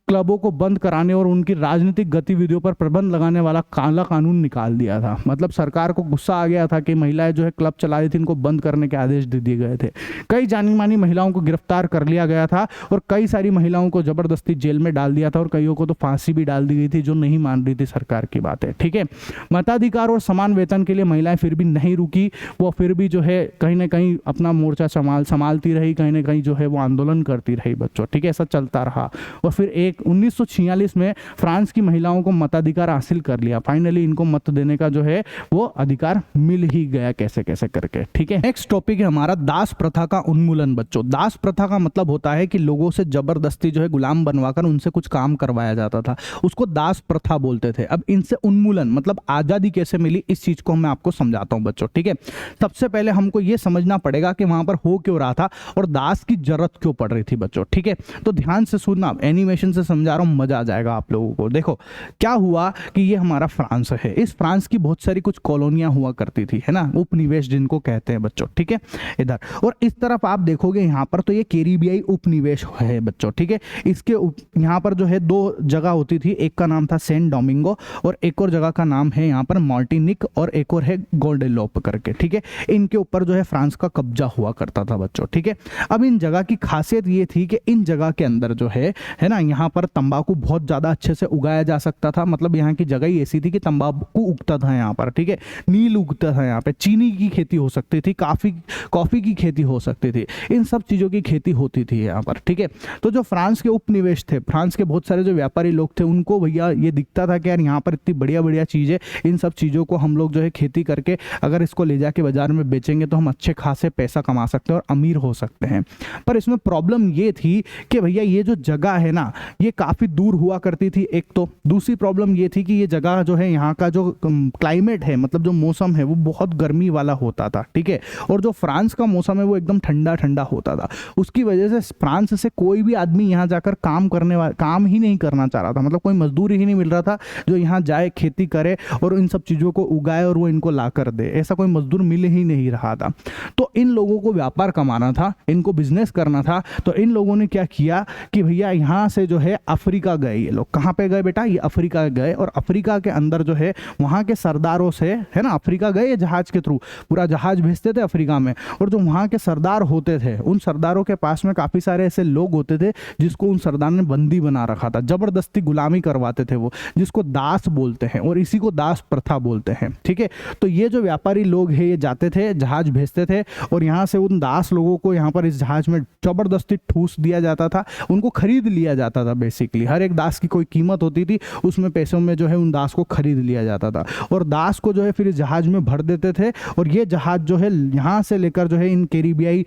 क्लबों को बंद कराने और उनकी राजनीतिक गतिविधियों पर प्रतिबंध लगाने वाला काला कानून निकाल दिया था। मतलब सरकार को गुस्सा आ गया था कि महिलाएं जो है क्लब चला रही थी, इनको बंद करने के आदेश दे दिए गए थे। कई जानी मानी महिलाओं को गिरफ्तार कर लिया गया था और कई सारी महिलाओं को जबरदस्ती जेल में डाल दिया था और कईयों को तो फांसी भी डाल दी गई थी जो नहीं मान रही थी सरकार की बातें, ठीक है। मताधिकार और समान वेतन के लिए महिलाएं फिर भी नहीं रुकी, वो फिर भी जो है कहीं ना कहीं अपना मोर्चा संभालती रही, कहीं ना कहीं जो है वो आंदोलन करती रही बच्चों, ठीक है। ऐसा चलता रहा और फिर 1946 में फ्रांस की महिलाओं को मताधिकार हासिल कर लिया। फाइनली इनको मत देने का जो है वो अधिकार मिल ही गया कैसे कैसे करके, ठीक है। नेक्स्ट टॉपिक है हमारा दास प्रथा का उन्मूलन बच्चों। दास प्रथा का मतलब होता है कि लोगों से जबरदस्ती जो है गुलाम बनवाकर उनसे कुछ काम करवाया जाता था, उसको दास प्रथा बोलते थे। अब इनसे उन्मूलन मतलब आजादी कैसे मिली, इस चीज को मैं आपको समझाता हूं बच्चों, ठीक है। सबसे पहले हमको यह समझना पड़ेगा कि वहां पर हो क्यों रहा था और दास की जरूरत क्यों पड़ रही थी बच्चों, ठीक है। तो ध्यान से सुनना, एनिमेशन से समझा रहा हूं, मजा आ जाएगा आप लोगों को। देखो क्या हुआ कि ये हमारा फ्रांस है, इस फ्रांस की बहुत सारी कुछ कॉलोनियां हुआ करती थी, है ना, उपनिवेश जिनको कहते हैं बच्चों, ठीक है। इधर और इस तरफ आप देखोगे यहाँ पर तो ये कैरिबियाई उपनिवेश है बच्चों, ठीक है। इसके यहाँ पर जो है दो जगह होती थी, एक का नाम था सेंट डोमिंगो और एक और जगह का नाम है यहाँ पर मार्टिनिक और एक और है गोल्डेलोप करके, ठीक है। इनके ऊपर जो है फ्रांस का कब्जा हुआ करता था बच्चों, ठीक है। अब इन जगह की खासियत ये थी कि इन जगह के अंदर जो है ना, यहाँ पर तंबाकू बहुत ज़्यादा अच्छे से उगाया जा सकता था, मतलब यहाँ की जगह ही ऐसी थी कि तंबाकू उगता था यहाँ पर, ठीक है, नील उगता था यहाँ पे, चीनी की खेती हो सकती थी, कॉफ़ी की खेती हो सकती थी, इन सब चीज़ों की खेती होती थी यहाँ पर, ठीक है। तो जो फ्रांस के उपनिवेश थे, फ्रांस के बहुत सारे जो व्यापारी लोग थे, उनको भैया ये दिखता था कि यार यहाँ पर इतनी बढ़िया बढ़िया चीज़ें, इन सब चीज़ों को हम लोग जो है खेती करके अगर इसको ले जाके बाजार में बेचेंगे तो हम अच्छे खासे पैसा कमा सकते हैं और अमीर हो सकते हैं। पर इसमें प्रॉब्लम ये थी कि भैया ये जो जगह है ना, ये काफ़ी दूर हुआ करती थी एक तो, दूसरी प्रॉब्लम ये थी कि ये जगह जो है, यहाँ का जो क्लाइमेट है, मतलब जो मौसम है वो बहुत गर्मी वाला होता था, ठीक है, और जो फ्रांस का मौसम है वो एकदम ठंडा ठंडा होता था। उसकी वजह से फ्रांस से कोई भी आदमी यहाँ जाकर काम ही नहीं करना चाह रहा था, मतलब कोई मजदूर ही नहीं मिल रहा था जो यहाँ जाए, खेती करे और इन सब चीज़ों को उगाए और वो इनको ला कर दे, ऐसा कोई मजदूर मिल ही नहीं रहा था। तो इन लोगों को व्यापार कमाना था, इनको बिजनेस करना था, तो इन लोगों ने क्या किया कि भैया यहाँ से जो है अफ्रीका गए। ये लोग कहाँ पे गए बेटा? ये अफ्रीका गए, और अफ्रीका के अंदर जो है वहाँ के सरदारों से, है ना, अफ्रीका गए जहाज के थ्रू, पूरा जहाज भेजते थे अफ्रीका में, और जो वहाँ के सरदार होते थे, उन सरदारों के पास में काफ़ी सारे ऐसे लोग होते थे जिसको उन सरदार ने बंदी बना रखा था, जबरदस्ती गुलामी करवाते थे वो, जिसको दास बोलते हैं, और इसी को दास प्रथा बोलते हैं, ठीक है। तो ये जो व्यापारी लोग हैं, ये जाते थे, जहाज भेजते थे, और यहाँ से उन दास लोगों को यहाँ पर इस जहाज में जबरदस्ती ठूस दिया जाता था, उनको खरीद लिया जाता था। बेसिकली हर एक दास की कोई कीमत होती थी, उसमें पैसों में जो है उन दास को खरीद लिया जाता था, और दास को जो है फिर इस जहाज में भर देते थे, और ये जहाज जो है यहाँ से लेकर जो है इन कैरिबियाई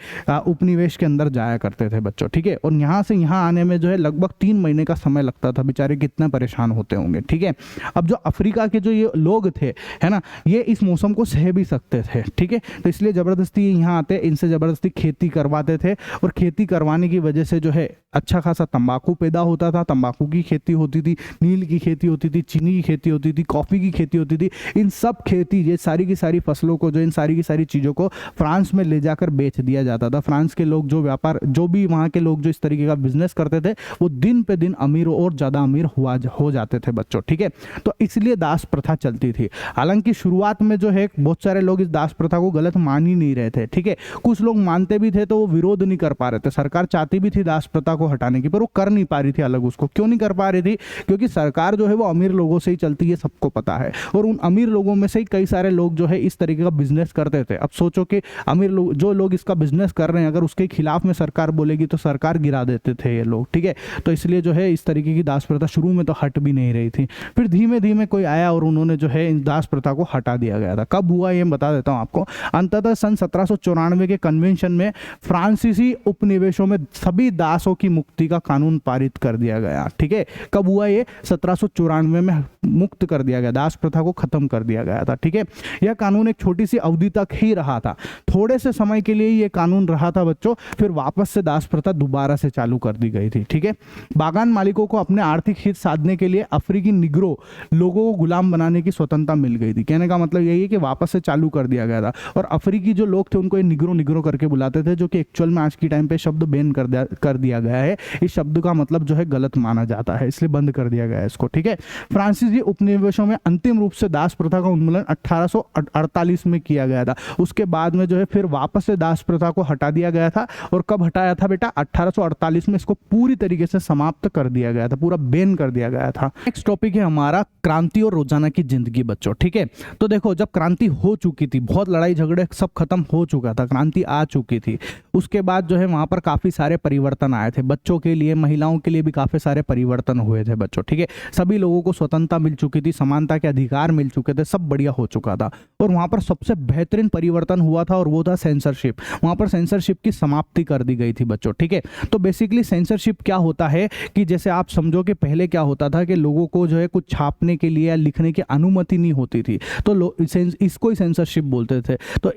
उपनिवेश के अंदर जाया करते थे बच्चों, ठीक है। और यहाँ से यहाँ आने में जो है लगभग 3 महीने का समय लगता था, बेचारे कितने परेशान होते होंगे, ठीक है। अब जो अफ्रीका के जो ये लोग थे, है ना, ये इस मौसम को सह भी सकते थे, ठीक है, तो इसलिए ज़बरदस्ती यहाँ आते, इनसे ज़बरदस्ती खेती करवाते थे, और खेती करवाने की वजह से जो है अच्छा खासा तंबाकू पैदा होता था, तंबाकू की खेती होती थी, नील की खेती होती थी, चीनी की खेती होती थी, कॉफ़ी की खेती होती थी। इन सब खेती, ये सारी की सारी फसलों को, जो इन सारी की सारी चीज़ों को फ्रांस में ले जाकर बेच दिया जाता था। फ्रांस के लोग जो व्यापार, जो भी वहाँ के लोग जो इस तरीके का बिजनेस करते थे, वो दिन पे दिन अमीर और ज़्यादा अमीर हो जाते थे बच्चों, ठीक है। तो इसलिए दास प्रथा चलती थी। हालांकि शुरुआत में जो है बहुत सारे लोग इस दास प्रथा को गलत मान ही नहीं रहे थे, ठीक है, कुछ लोग मानते भी थे तो वो विरोध नहीं कर पा रहे थे। सरकार चाहती भी थी दास प्रथा को हटाने की, पर वो कर नहीं पा रही थी अलग। उसको क्यों नहीं कर पा रही थी? क्योंकि सरकार जो है वो अमीर लोगों से ही चलती है, सबको पता है, और उन अमीर लोगों में से ही कई सारे लोग जो है इस तरीके का बिजनेस करते थे। अब सोचो कि अमीर लोग, जो लोग इसका बिजनेस कर रहे हैं, अगर उसके खिलाफ में सरकार बोलेगी तो सरकार गिरा देते थे ये लोग, ठीक है। तो इसलिए जो है इस तरीके की दास प्रथा शुरू में तो हट भी नहीं रही थी, फिर धीमे धीमे कोई आया और उन्होंने जो है इन दास प्रथा को हटा दिया गया था। कब हुआ ये बता देता हूँ आपको। अंततः सन 1794 के कन्वेंशन में फ्रांसीसी उपनिवेशों में सभी दासों की मुक्ति का कानून पारित कर दिया गया, ठीक है। कब हुआ ये? 1794 में मुक्त कर दिया गया, दास प्रथा को खत्म कर दिया गया था, ठीक है। यह कानून एक छोटी सी अवधि तक ही रहा था, थोड़े से समय के लिए ये कानून रहा था बच्चों, फिर वापस से दास प्रथा दोबारा से चालू कर दी गई थी, ठीक है। बागान मालिकों को अपने आर्थिक हित साधने के लिए अफ्रीकी निग्रो लोगों को गुलाम बनाने की स्वतंत्रता मिल गई थी। कहने का मतलब यही है कि वापस से चालू कर दिया गया था, और अफ्रीकी जो लोग थे उनको ये निग्रो निग्रो करके बुलाते थे, जो कि एक्चुअल में आज की टाइम पे शब्द बैन कर दिया गया है। इस शब्द का मतलब जो है गलत माना जाता है, इसलिए बंद कर दिया गया है इसको, ठीक है। फ्रांसीसी उपनिवेशों में अंतिम रूप से दास प्रथा का उन्मूलन 1848 में किया गया था। उसके बाद में जो है फिर वापस से दास प्रथा को हटा दिया गया था, और कब हटाया था बेटा? 1848 में इसको पूरी तरीके से समाप्त कर दिया गया था, पूरा बैन कर दिया गया था। नेक्स्ट टॉपिक है हमारा क्रांति और रोजाना की जिंदगी बच्चों, ठीक है। तो देखो, जब क्रांति हो चुकी थी, बहुत लड़ाई झगड़े सब खत्म हो चुका था, क्रांति आ चुकी थी, उसके बाद जो है वहां पर काफी सारे परिवर्तन आए थे, बच्चों के लिए, महिलाओं के लिए भी काफी सारे परिवर्तन हुए थे बच्चों, ठीक है। सभी लोगों को स्वतंत्रता मिल चुकी थी, समानता के अधिकार मिल चुके थे, सब बढ़िया हो चुका था। और वहां पर सबसे बेहतरीन परिवर्तन हुआ था, और वो था सेंसरशिप। वहां पर सेंसरशिप की समाप्ति कर दी गई थी बच्चों, ठीक है। तो बेसिकली सेंसरशिप क्या होता है कि जैसे आप समझो कि पहले क्या होता था कि लोगों को जो है कुछ छापने के लिए या लिखने की अनुमति नहीं होती थी, तो इसको ही सेंसरशिप बोलते थे। तो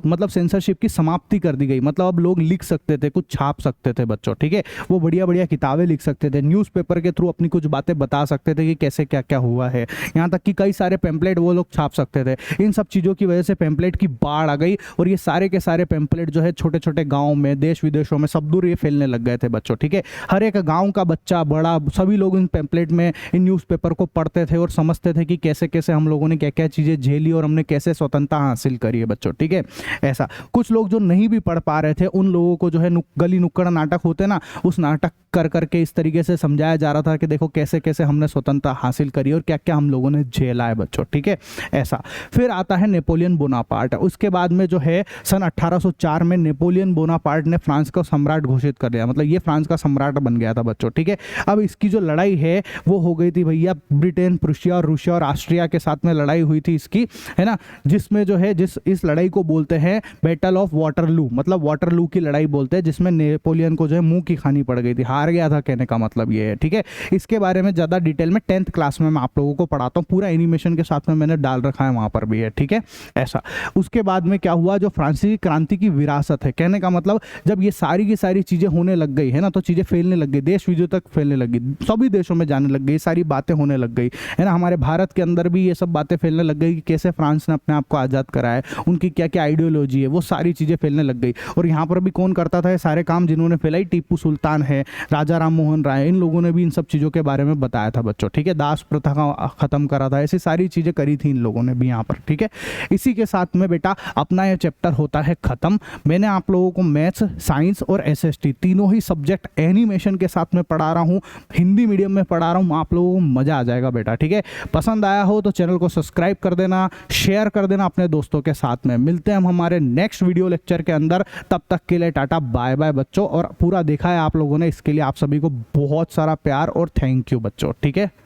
मतलब सेंसरशिप की समाप्ति कर दी गई, मतलब अब लोग लिख सकते थे, कुछ छाप सकते थे बच्चों, ठीक है। वो बढ़िया बढ़िया किताबें लिख सकते थे, न्यूज़पेपर के थ्रू अपनी कुछ बातें बता सकते थे कि कैसे क्या क्या हुआ है, यहाँ तक कि कई सारे पैम्पलेट वो लोग छाप सकते थे। इन सब चीज़ों की वजह से पैम्पलेट की बाढ़ आ गई, और ये सारे के सारे पैम्पलेट जो है छोटे छोटे गाँव में, देश विदेशों में सब दूर ये फैलने लग गए थे बच्चों, ठीक है। हर एक गाँव का बच्चा बड़ा सभी लोग इन पैम्पलेट में, इन न्यूज़पेपर को पढ़ते थे और समझते थे कि कैसे कैसे हम लोगों ने क्या क्या चीज़ें झेली और हमने कैसे स्वतंत्रता हासिल करी है बच्चों, ठीक है। ऐसा कुछ लोग जो नहीं भी पढ़ पा रहे थे, उन लोगों को जो है गली नुक्कड़ नाटक होते ना, उस नाटक कर करके इस तरीके से समझाया जा रहा था कि देखो कैसे कैसे हमने स्वतंत्रता हासिल करी और क्या क्या हम लोगों ने झेला है बच्चों, ठीक है ऐसा। फिर आता है नेपोलियन बोनापार्ट। उसके बाद में जो है सन 1804 में नेपोलियन बोनापार्ट ने फ्रांस को सम्राट घोषित कर दिया, मतलब ये फ्रांस का सम्राट बन गया था बच्चों, ठीक है। अब इसकी जो लड़ाई है वो हो गई थी भैया ब्रिटेन, प्रुशिया और रूसिया और ऑस्ट्रिया के साथ में लड़ाई हुई थी इसकी, है ना, जिसमें जो है इस लड़ाई को बोलते हैं बैटल ऑफ वाटरलू, मतलब वाटरलू की लड़ाई बोलते हैं, जिसमें नेपोलियन को जो है मुंह की खानी पड़ गई थी, हार गया था, कहने का मतलब ये है, ठीक है। इसके बारे में ज़्यादा डिटेल में 10th क्लास में मैं आप लोगों को पढ़ाता हूँ, पूरा एनिमेशन के साथ में मैंने डाल रखा है, वहाँ पर भी है, ठीक है ऐसा। उसके बाद में क्या हुआ, जो फ्रांसीसी क्रांति की विरासत है, कहने का मतलब जब ये सारी की सारी चीज़ें होने लग गई है ना, तो चीज़ें फैलने लग गई, देश विदेश तक फैलने लग गई, सभी देशों में जाने लग गई, सारी बातें होने लग गई, है ना। हमारे भारत के अंदर भी ये सब बातें फैलने लग गई कि कैसे फ्रांस ने अपने आप को आज़ाद कराया, उनकी क्या क्या आइडियोलॉजी है, वो सारी चीज़ें फैलने लग गई। और यहाँ पर भी कौन करता था ये सारे काम, जिन्होंने फैलाई, टीपू सुल्तान है, राजा राम मोहन राय, इन लोगों ने भी इन सब चीज़ों के बारे में बताया था बच्चों, ठीक है। दास प्रथा का खत्म करा था, ऐसी सारी चीज़ें करी थी इन लोगों ने भी यहाँ पर, ठीक है। इसी के साथ में बेटा अपना यह चैप्टर होता है खत्म। मैंने आप लोगों को मैथ्स, साइंस और एसएसटी तीनों ही सब्जेक्ट एनिमेशन के साथ में पढ़ा रहा हूँ, हिंदी मीडियम में पढ़ा रहा हूँ, आप लोगों को मजा आ जाएगा बेटा, ठीक है। पसंद आया हो तो चैनल को सब्सक्राइब कर देना, शेयर कर देना अपने दोस्तों के साथ में। मिलते हैं हम हमारे नेक्स्ट वीडियो लेक्चर के अंदर, तब तक के लिए टाटा बाय बाय बच्चों। और पूरा देखा है आप लोगों ने, इसके लिए आप सभी को बहुत सारा प्यार और थैंक यू बच्चों, ठीक है।